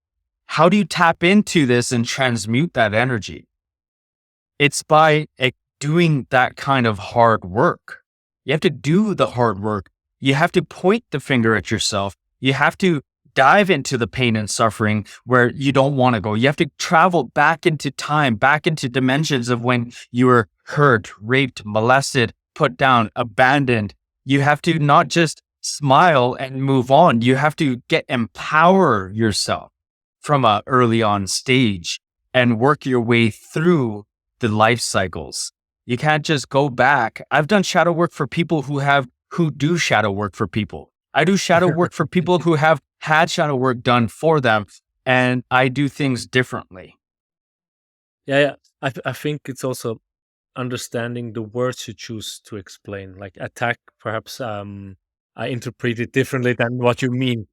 How do you tap into this and transmute that energy? It's by doing that kind of hard work. You have to do the hard work. You have to point the finger at yourself. You have to dive into the pain and suffering where you don't want to go. You have to travel back into time, back into dimensions of when you were hurt, raped, molested, put down, abandoned. You have to not just smile and move on. You have to empower yourself from a early on stage and work your way through the life cycles. You can't just go back. I've done shadow work for people who do shadow work for people. I do shadow work for people who have had shadow work done for them, and I do things differently. Yeah. I think it's also understanding the words you choose to explain. Like attack, perhaps I interpret it differently than what you mean.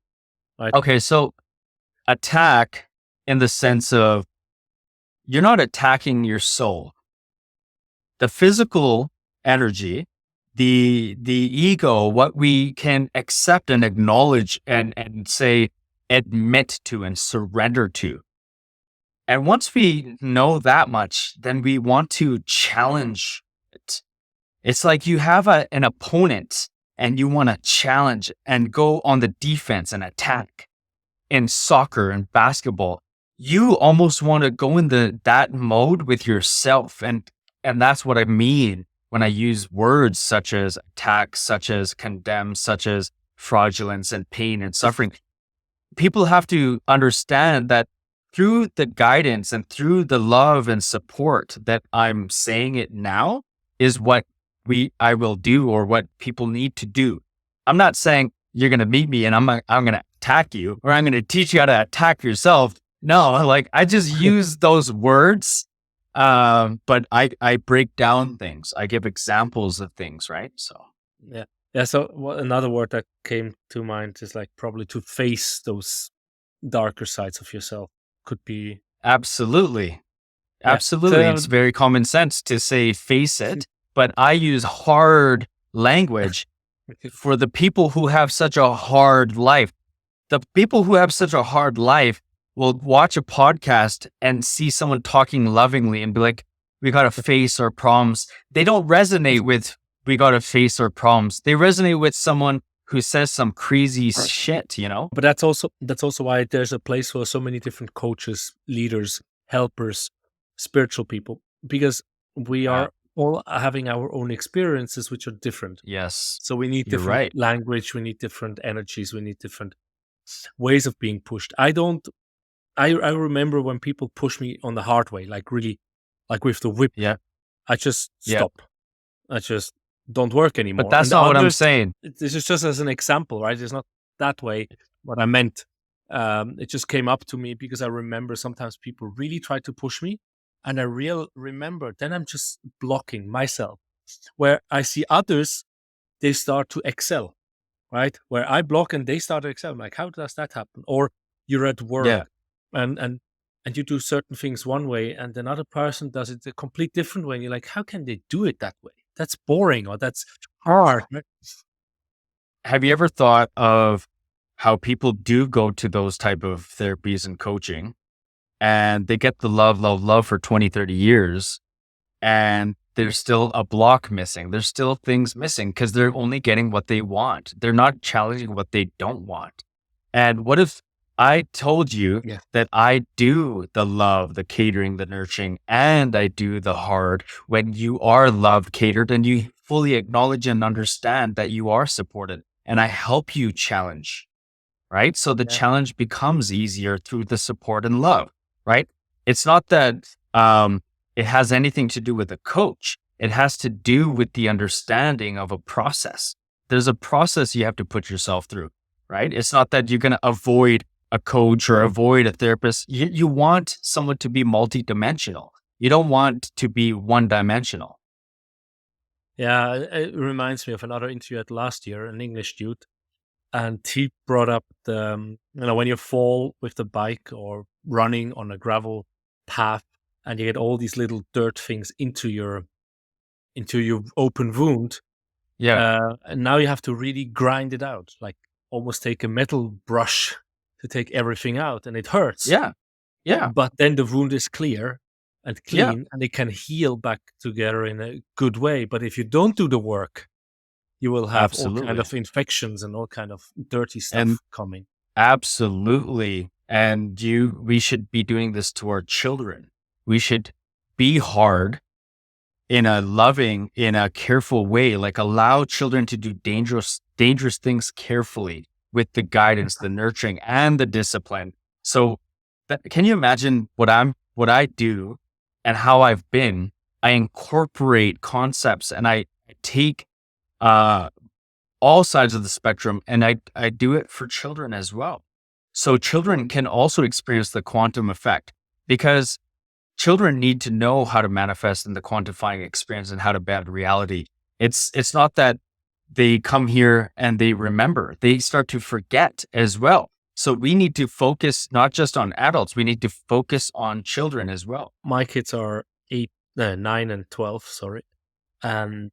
Right? Okay, so attack in the sense of you're not attacking your soul. The physical energy, the ego, what we can accept and acknowledge and say, admit to and surrender to. And once we know that much, then we want to challenge it. It's like you have an opponent and you want to challenge and go on the defense and attack. In soccer and basketball, you almost want to go in that mode with yourself. And that's what I mean when I use words such as attack, such as condemn, such as fraudulence and pain and suffering. People have to understand that through the guidance and through the love and support that I'm saying it now is what I will do or what people need to do. I'm not saying you're going to meet me and I'm going to attack you or I'm going to teach you how to attack yourself. No, like I just use those words. But I break down things. I give examples of things, right? So yeah. So another word that came to mind is like probably to face those darker sides of yourself. Could be absolutely. Yeah. Absolutely. It's very common sense to say face it, but I use hard language for the people who have such a hard life. The people who have such a hard life will watch a podcast and see someone talking lovingly and be like, we got to face our problems. They don't resonate with, we got to face our problems. They resonate with someone who says some crazy shit, you know? But that's also why there's a place for so many different coaches, leaders, helpers, spiritual people, because we are all having our own experiences, which are different. Yes, So we need you're different right. language, we need different energies, we need different ways of being pushed. I remember when people push me on the hard way, like really, like with the whip, Yeah, I just yeah. stop. I just don't work But anymore. And that's the not what I'm others, saying. this is just as an example, right? It's not that way what I meant. It just came up to me because I remember sometimes people really try to push me, and I remember then I'm just blocking myself. Where I see others, they start to excel, right? Where I block and they start to excel. I'm like, how does that happen? Or you're at work Yeah. and and and you do certain things one way and another person does it a complete different way. And you're like, how can they do it that way? That's boring or that's hard. Right? Have you ever thought of how people do go to those type of therapies and coaching and they get the love, love, love for 20, 30 years and there's still a block missing. There's still things missing because they're only getting what they want. They're not challenging what they don't want. And what if I told you Yeah. that I do the love, the catering, the nurturing, and I do the hard when you are loved, catered, and you fully acknowledge and understand that you are supported and I help you challenge, right? So the Yeah. challenge becomes easier through the support and love, right? It's not that it has anything to do with a coach. It has to do with the understanding of a process. There's a process you have to put yourself through, right? It's not that you're going to avoid a coach or avoid a therapist. You want someone to be multidimensional. You don't want to be one dimensional. Yeah. It reminds me of another interview at last year, an English dude. And he brought up the, when you fall with the bike or running on a gravel path and you get all these little dirt things into your open wound. Yeah. And now you have to really grind it out, like almost take a metal brush to take everything out, and it hurts. Yeah. Yeah. But then the wound is clear and Yeah. clean, and it can heal back together in a good way. But if you don't do the work, you will have all kind Absolutely. of infections and all kind of dirty And stuff coming. absolutely. And we should be doing this to our children. We should be hard in a loving, in a careful way, like allow children to do dangerous things carefully with the guidance, the nurturing and the discipline. So can you imagine what I do and how I've been? I incorporate concepts and I take, uh, all sides of the spectrum and I do it for children as well. So children can also experience the quantum effect because children need to know how to manifest in the quantifying experience and how to bend reality. It's not that they come here and they remember, they start to forget as well. So we need to focus not just on adults, we need to focus on children as well. My kids are 9 and 12, sorry. And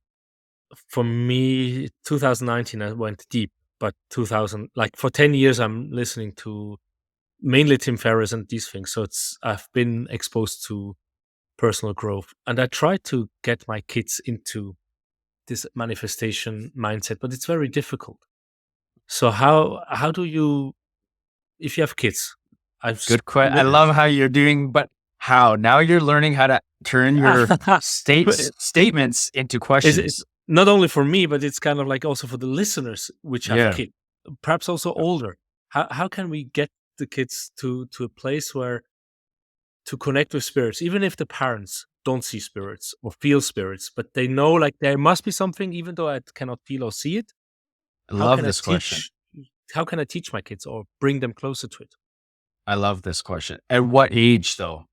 for me, 2019, I went deep, but 2000, like for 10 years, I'm listening to mainly Tim Ferriss and these things. So I've been exposed to personal growth, and I try to get my kids into this manifestation mindset, but it's very difficult. So how do you, if you have kids, I've Good question. I love how you're doing, but how? Now you're learning how to turn your statements into questions. It's not only for me, but it's kind of like also for the listeners which have Yeah. kids, perhaps also older. How can we get the kids to a place where to connect with spirits, even if the parents don't see spirits or feel spirits, but they know like there must be something, even though I cannot feel or see it. I How love can I this question. how can I teach my kids or bring them closer to it? I love this question. At what age though?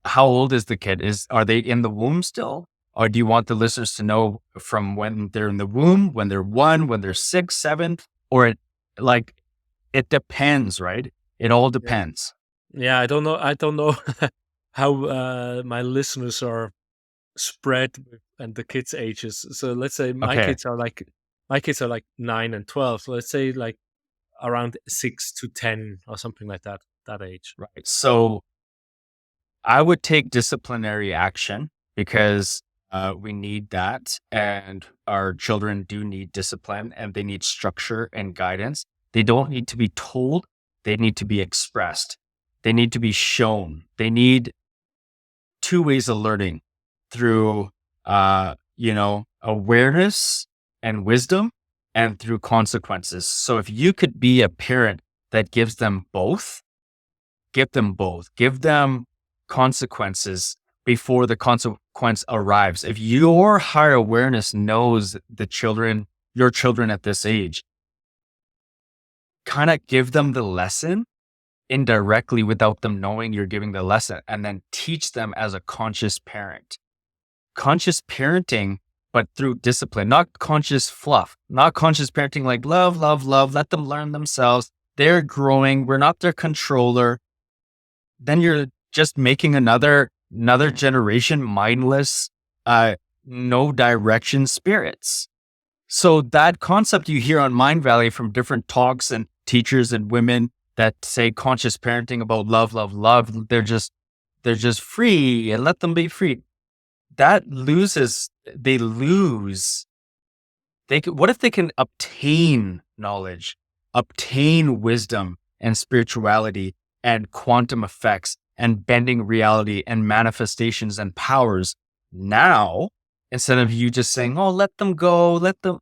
How old is the kid? Are they in the womb still? Or do you want the listeners to know from when they're in the womb, when they're 1, when they're 6, 7, or it depends, right? It all depends. Yeah, I don't know. I don't know how my listeners are spread and the kids' ages. So let's say Okay. my kids are like 9 and 12. So let's say like around 6 to 10 or something like that. That age. Right. So I would take disciplinary action because we need that. And our children do need discipline and they need structure and guidance. They don't need to be told, they need to be expressed. They need to be shown. They need 2 ways of learning. through, awareness and wisdom, and through consequences. So if you could be a parent that gives them both, give them both. Give them consequences before the consequence arrives. If your higher awareness knows your children at this age, kind of give them the lesson indirectly without them knowing you're giving the lesson, and then teach them as a conscious parent. Conscious parenting, but through discipline, not conscious fluff, not conscious parenting like love, love, love, let them learn themselves. They're growing. We're not their controller. Then you're just making another generation mindless, no direction spirits. So that concept you hear on Mind Valley from different talks and teachers and women that say conscious parenting about love, love, love, they're just free and let them be free. That they lose. What if they can obtain knowledge, obtain wisdom and spirituality and quantum effects and bending reality and manifestations and powers now, instead of you just saying, oh, let them go, let them.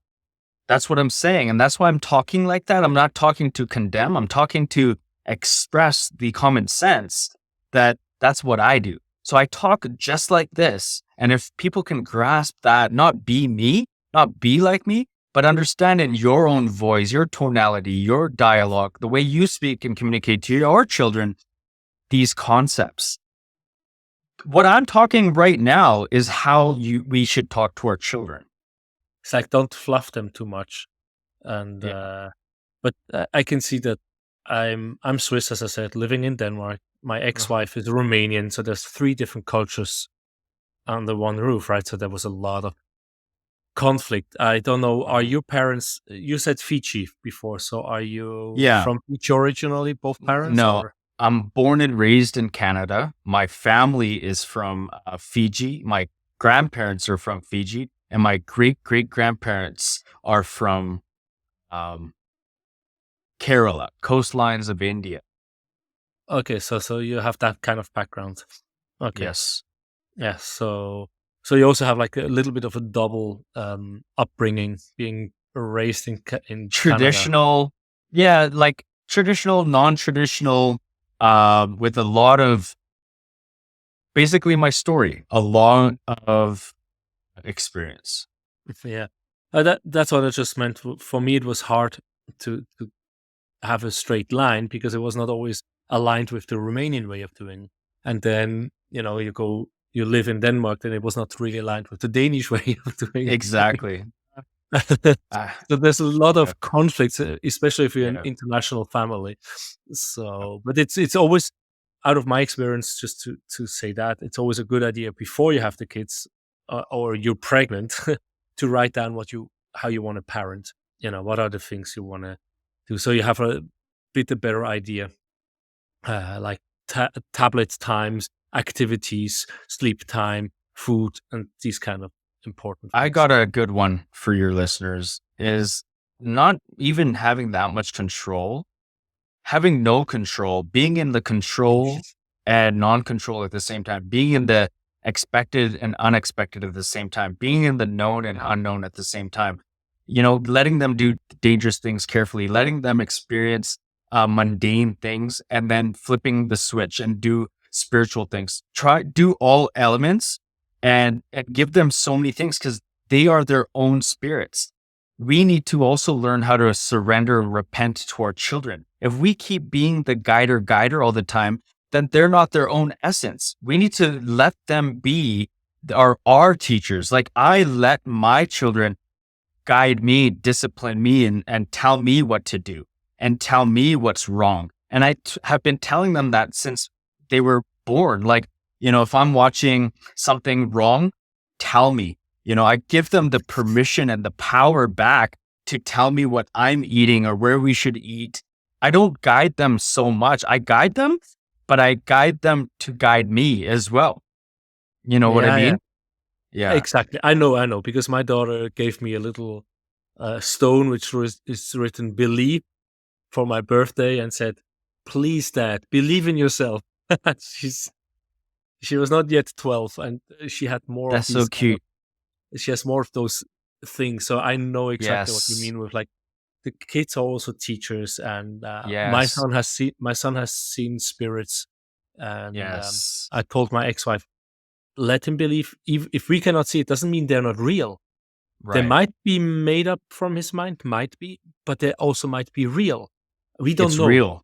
That's what I'm saying. And that's why I'm talking like that. I'm not talking to condemn. I'm talking to express the common sense that that's what I do. So I talk just like this. And if people can grasp that, not be me, not be like me, but understand in your own voice, your tonality, your dialogue, the way you speak and communicate to your children, these concepts. What I'm talking right now is how we should talk to our children. It's like, don't fluff them too much. And but I can see that I'm Swiss, as I said, living in Denmark. My ex-wife is Romanian, so there's 3 different cultures under one roof, right? So there was a lot of conflict. I don't know. Are your parents? You said Fiji before, so are you from Fiji originally? Both parents? No, or? I'm born and raised in Canada. My family is from Fiji. My grandparents are from Fiji, and my great grandparents are from Kerala, coastlines of India. Okay, so you have that kind of background. Okay. Yes. Yeah. So you also have like a little bit of a double upbringing, being raised in traditional, Canada. like traditional, non-traditional, with a lot of basically my story, a lot of experience. Yeah, that's what I just meant. For me, it was hard to have a straight line because it was not always aligned with the Romanian way of doing. And then you live in Denmark, then it was not really aligned with the Danish way of doing it. Exactly. So there's a lot of conflicts, especially if you're an international family. So, but it's always, out of my experience, just to say that, it's always a good idea before you have the kids or you're pregnant to write down how you want to parent. What are the things you want to do, so you have a better idea, like tablet times, activities, sleep time, food, and these kind of important things. I got a good one for your listeners, is not even having that much control, having no control, being in the control and non-control at the same time, being in the expected and unexpected at the same time, being in the known and unknown at the same time, letting them do dangerous things carefully, letting them experience mundane things, and then flipping the switch and do spiritual things. Do all elements and give them so many things, because they are their own spirits. We need to also learn how to surrender and repent to our children. If we keep being the guider all the time, then they're not their own essence. We need to let them be our teachers. Like, I let my children guide me, discipline me, and tell me what to do and tell me what's wrong. And I have been telling them that since they were born. Like, if I'm watching something wrong, tell me. I give them the permission and the power back to tell me what I'm eating or where we should eat. I don't guide them so much. I guide them, but I guide them to guide me as well. You know what I mean? Yeah, exactly. I know, because my daughter gave me a little stone which is written "Believe" for my birthday, and said, "Please, Dad, believe in yourself." She was not yet 12, and she had more of That's so these kind cute. of, she has more of those things. So I know exactly what you Yes. mean with like the kids are also teachers, and Yes. my son has seen spirits, and Yes. I told my ex-wife, let him believe. If we cannot see it, doesn't mean they're not real. They Right. might be made up from his mind, might be, but they also might be real. We don't It's know, real.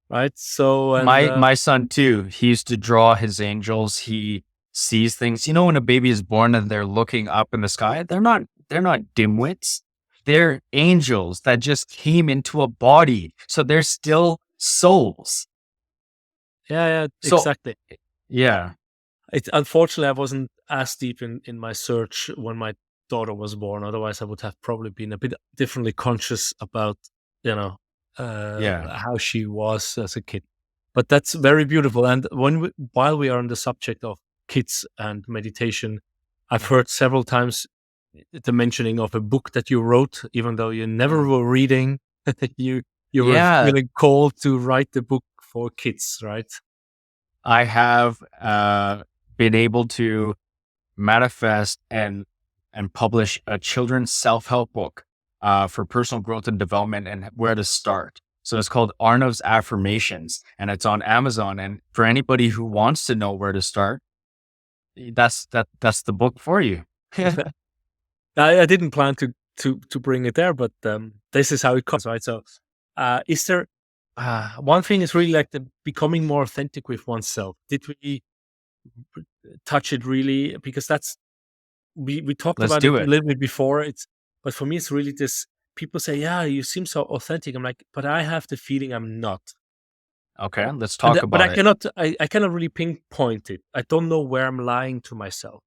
right? So and My son too, he used to draw his angels. He sees things. You know, when a baby is born and they're looking up in the sky, they're not dimwits. They're angels that just came into a body. So they're still souls. yeah, So exactly. yeah. It unfortunately I wasn't as deep in my search when my daughter was born. Otherwise, I would have probably been a bit differently conscious about you know Yeah. how she was as a kid. But that's very beautiful. And while we are on the subject of kids and meditation, I've heard several times the mentioning of a book that you wrote, even though you never were reading. you you were Yeah. feeling called to write the book for kids, right? I have been able to manifest and publish a children's self-help book for personal growth and development and where to start. So it's called Arnav's Affirmations, and it's on Amazon. And for anybody who wants to know where to start, that's the book for you. I didn't plan to bring it there, but this is how it comes, right? So, is there one thing is really like the becoming more authentic with oneself? Did we touch it really? Because that's we talked Let's about it do a it. little bit before. But for me, it's really this. People say, "Yeah, you seem so authentic." I'm like, but I have the feeling I'm not. Okay, let's And talk but I about it. cannot, I cannot really pinpoint it. I don't know where I'm lying to myself.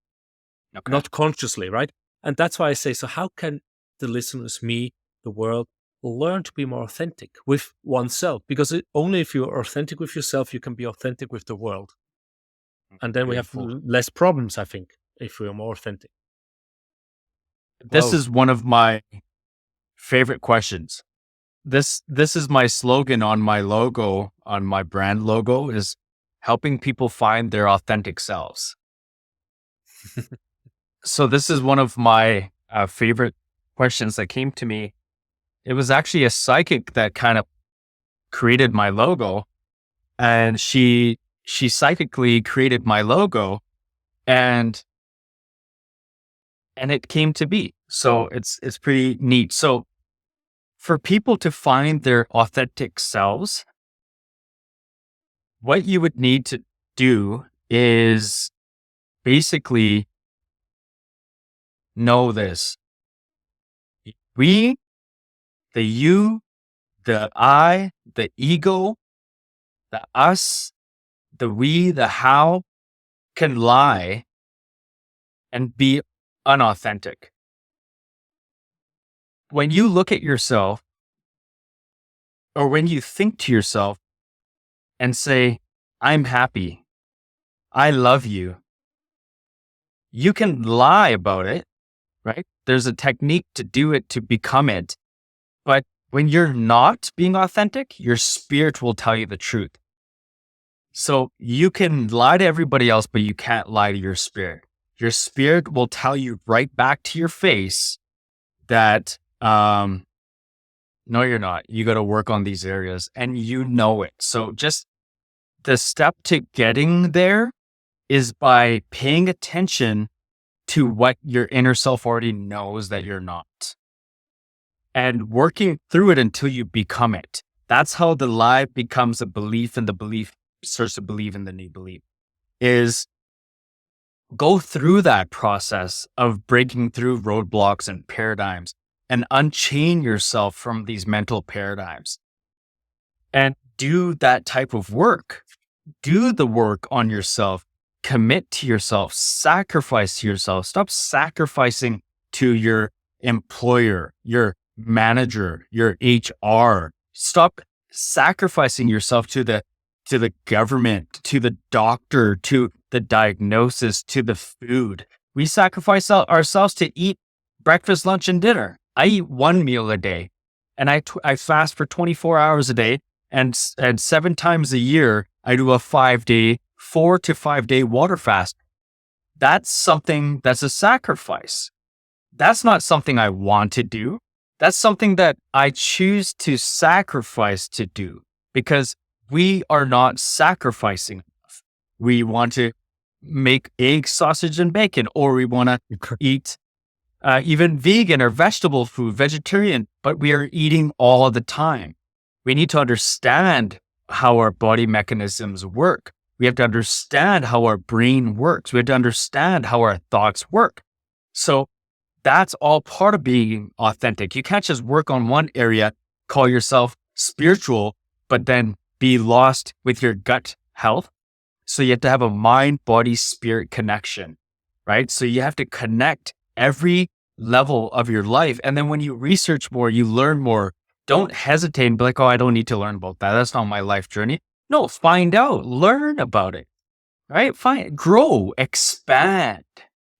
Okay. Not consciously, right? And that's why I say, so how can the listeners, me, the world, learn to be more authentic with oneself? Because only if you're authentic with yourself, you can be authentic with the world. And then we have Beautiful. less problems, I think, if we are more authentic. This Wow. is one of my favorite questions. This is my slogan on my logo, on my brand logo, is helping people find their authentic selves. So this is one of my favorite questions that came to me. It was actually a psychic that kind of created my logo, and she psychically created my logo, and it came to be. So it's pretty neat. So for people to find their authentic selves, what you would need to do is basically know this. We, the you, the I, the ego, the us, the we, the how can lie and be unauthentic. When you look at yourself or when you think to yourself and say, I'm happy, I love you, you can lie about it, right? There's a technique to do it, to become it. But when you're not being authentic, your spirit will tell you the truth. So you can lie to everybody else, but you can't lie to your spirit. Your spirit will tell you right back to your face that, no, you're not. You got to work on these areas and you know it. So just the step to getting there is by paying attention to what your inner self already knows that you're not, and working through it until you become it. That's how the lie becomes a belief, and the belief starts to believe in the new belief. Is go through that process of breaking through roadblocks and paradigms and unchain yourself from these mental paradigms and do that type of work. Do the work on yourself, commit to yourself, sacrifice to yourself. Stop sacrificing to your employer, your manager, your HR. Stop sacrificing yourself to the government, to the doctor, to the diagnosis, to the food. We sacrifice ourselves to eat breakfast, lunch, and dinner. I eat one meal a day, and I fast for 24 hours a day, and 7 times a year I do a 5-day 4 to 5 day water fast, that's something that's a sacrifice. That's not something I want to do. That's something that I choose to sacrifice to do because we are not sacrificing enough. We want to make egg, sausage, and bacon, or we want to eat even vegan or vegetable food, vegetarian, but we are eating all the time. We need to understand how our body mechanisms work. We have to understand how our brain works. We have to understand how our thoughts work. So that's all part of being authentic. You can't just work on one area, call yourself spiritual, but then be lost with your gut health. So you have to have a mind, body, spirit connection, right? So you have to connect every level of your life. And then when you research more, you learn more. Don't hesitate and be like, oh, I don't need to learn about that. That's not my life journey. No, find out, learn about it, right? Grow, expand.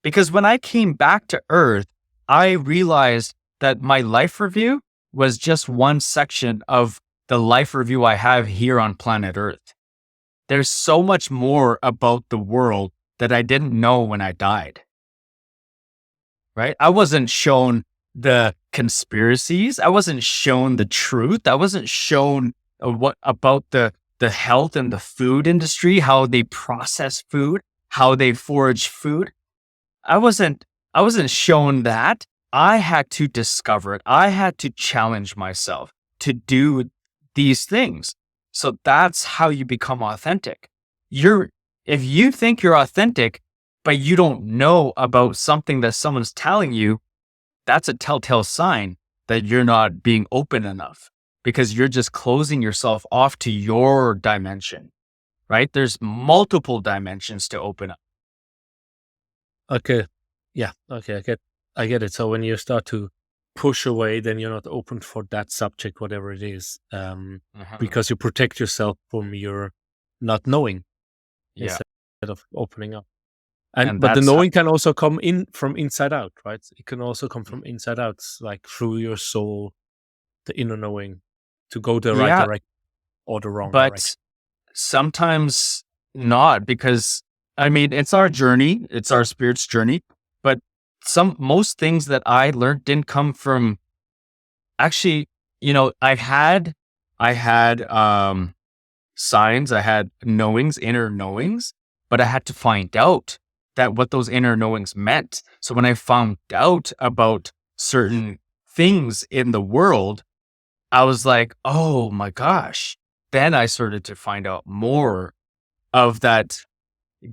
Because when I came back to Earth, I realized that my life review was just one section of the life review I have here on planet Earth. There's so much more about the world that I didn't know when I died, right? I wasn't shown the conspiracies. I wasn't shown the truth. I wasn't shown what about the health and the food industry, how they process food, how they forage food. I wasn't shown that. I had to discover it. I had to challenge myself to do these things. So that's how you become authentic. If you think you're authentic, but you don't know about something that someone's telling you, that's a telltale sign that you're not being open enough because you're just closing yourself off to your dimension, right? There's multiple dimensions to open up. Okay. Yeah. Okay. I get it. So when you start to push away, then you're not open for that subject, whatever it is, because you protect yourself from your not knowing instead of opening up. But the knowing can also come in from inside out, right? It can also come from inside out, like through your soul, the inner knowing, to go the right direction or the wrong direction. But sometimes not, because I mean, it's our journey, it's our spirit's journey. But most things that I learned didn't come from. Actually, I had signs, I had knowings, inner knowings, but I had to find out what those inner knowings meant. So when I found out about certain things in the world, I was like, oh my gosh. Then I started to find out more of that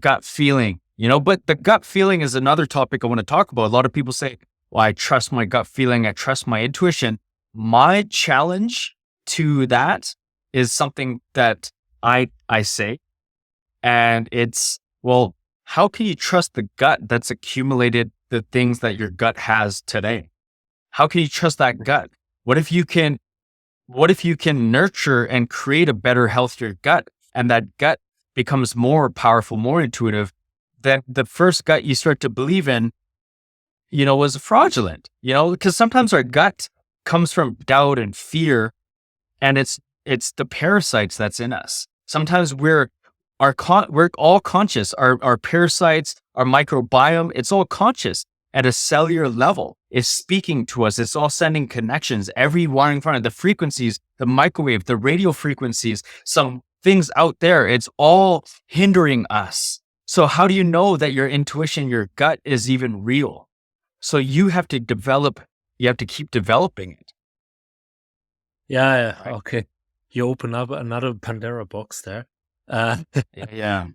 gut feeling, but the gut feeling is another topic I want to talk about. A lot of people say, well, I trust my gut feeling. I trust my intuition. My challenge to that is something that I say, and it's, well, how can you trust the gut that's accumulated the things that your gut has today? How can you trust that gut? What if you can nurture and create a better, healthier gut, and that gut becomes more powerful, more intuitive than the first gut you start to believe in, was fraudulent, because sometimes our gut comes from doubt and fear, and it's the parasites that's in us. Sometimes we're all conscious. Our parasites, our microbiome, it's all conscious at a cellular level. It's speaking to us. It's all sending connections. Every wiring front of the frequencies, the microwave, the radio frequencies, some things out there, it's all hindering us. So how do you know that your intuition, your gut is even real? So you have to keep developing it. Yeah. Right? Okay. You open up another Pandora box there. Yeah.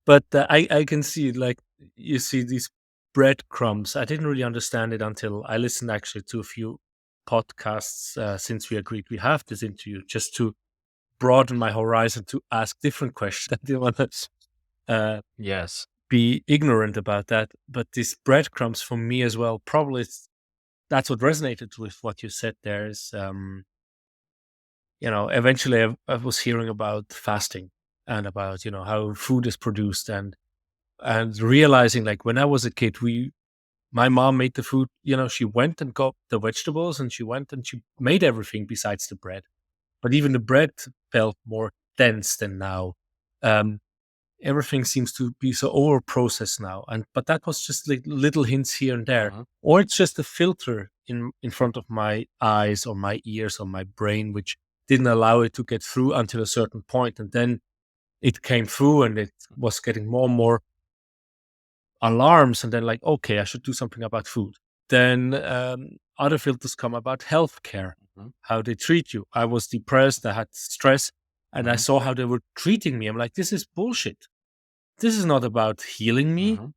But I can see, like, you see these breadcrumbs. I didn't really understand it until I listened actually to a few podcasts since we agreed we have this interview, just to broaden my horizon to ask different questions. I didn't want to be ignorant about that. But these breadcrumbs for me as well, probably that's what resonated with what you said there is, eventually I was hearing about fasting and about, how food is produced and realizing, like, when I was a kid, my mom made the food, she went and got the vegetables and she went and she made everything besides the bread. But even the bread felt more dense than now. everything seems to be so over processed now. But that was just like little hints here and there, Mhm. or it's just a filter in front of my eyes or my ears or my brain, which didn't allow it to get through until a certain point, and then it came through, and it was getting more and more alarms, and then like, okay, I should do something about food. Then other filters come about healthcare, Mhm. how they treat you. I was depressed, I had stress, and I Mhm. saw how they were treating me. I'm like, this is bullshit. This is not about healing me. Mhm.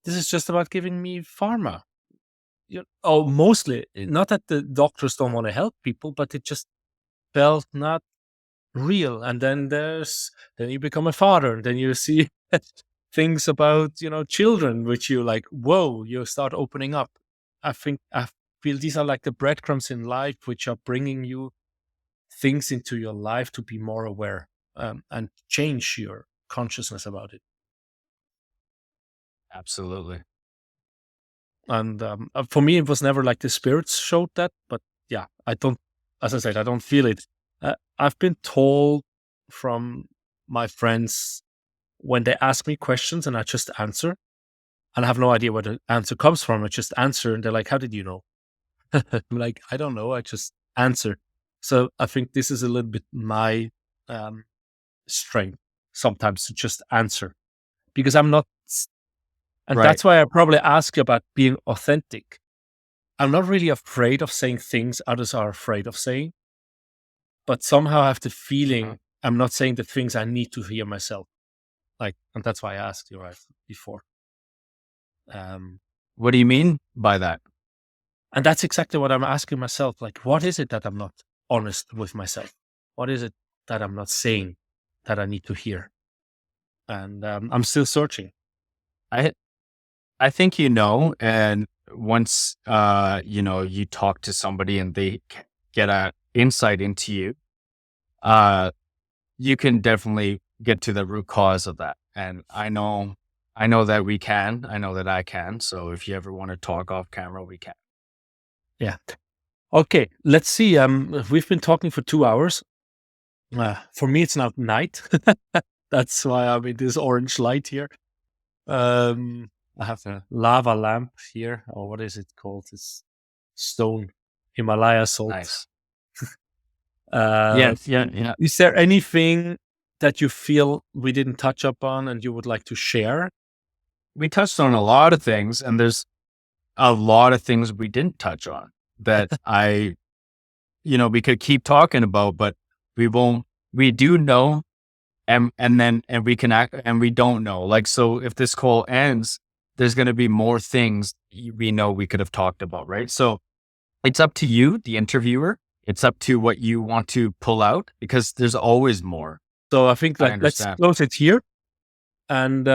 This is just about giving me pharma. Oh, mostly not that the doctors don't want to help people, but it just felt not real. And then you become a father, and then you see things about children, which you like, whoa, you start opening up. I feel these are like the breadcrumbs in life, which are bringing you things into your life to be more aware, and change your consciousness about it. Absolutely. And for me, it was never like the spirits showed that, but yeah, I don't, as I said, I don't feel it. I've been told from my friends when they ask me questions and I just answer, and I have no idea where the answer comes from. I just answer, and they're like, "How did you know?" I'm like, "I don't know. I just answer." So I think this is a little bit my um, strength sometimes, to just answer, because I'm not, and Right. that's why I probably ask you about being authentic. I'm not really afraid of saying things others are afraid of saying, but somehow I have the Mhm. feeling I'm not saying the things I need to hear myself. Like, and that's why I asked you right before. Um, What do you mean by that? and that's exactly what I'm asking myself. Like, what is it that I'm not honest with myself? What is it that I'm not saying that I need to hear? And I'm still searching. I I think and once you talk to somebody and they get a insight into you, uh, you can definitely get to the root cause of that. And I know that we can. I know that I can. So if you ever want to talk off camera, we can. Yeah. Okay. Let's see. We've been talking for 2 hours. For me, it's now night. That's why I'm in this orange light here. I have a lava lamp here, or what is it called? It's stone, Himalaya salt. Nice. Uh, Yes. Yeah. Yeah. is there anything that you feel we didn't touch upon and you would like to share? We touched on a lot of things, and there's a lot of things we didn't touch on that we could keep talking about, but we won't. We do know, and we can act, and we don't know. Like, so if this call ends, there's going to be more things we know we could have talked about, right? So it's up to you, the interviewer. It's up to what you want to pull out, because there's always more. So I think I that let's understand. close it here, and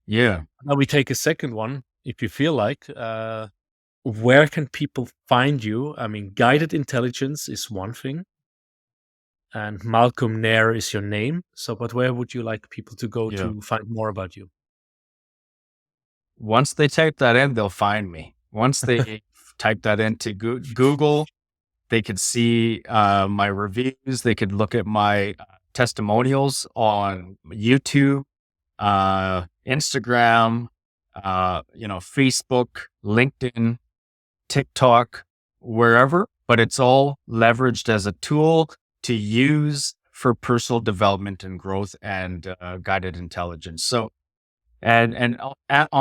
Yeah. now we take a second one if you feel like. Where can people find you? I mean, guided intelligence is one thing, and Malcolm Nair is your name. So, but where would you like people to go Yeah. to find more about you? Once they type that in, they'll find me. Once they type that into Google, they could see my reviews. They could look at my testimonials on YouTube, Instagram, Facebook, LinkedIn, TikTok, wherever. But it's all leveraged as a tool to use for personal development and growth and guided intelligence. So, on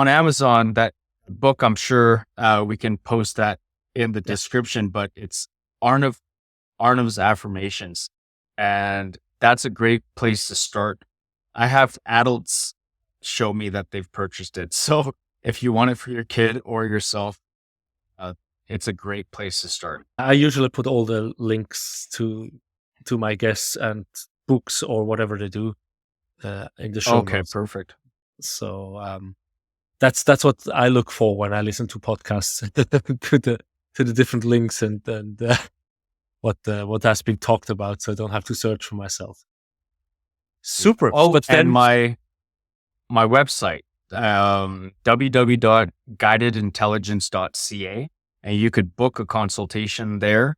Amazon, that book, I'm sure we can post that in the Yeah. description, but it's Arnav's Affirmations. And that's a great place to start. I have adults show me that they've purchased it. So if you want it for your kid or yourself, uh, it's a great place to start. I usually put all the links to my guests and books or whatever they do in the show Okay, notes. perfect. So that's what I look for when I listen to podcasts to the different links and what has been talked about, so I don't have to search for myself. Super. Oh, But and then my website, www.guidedintelligence.ca, and you could book a consultation there,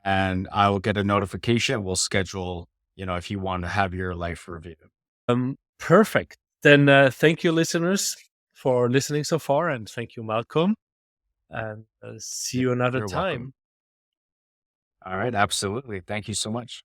and I will get a notification. We'll schedule, if you want to have your life review. perfect. Then thank you, listeners, for listening so far, and thank you, Malcolm. And see you another You're time. welcome. All right, absolutely. Thank you so much.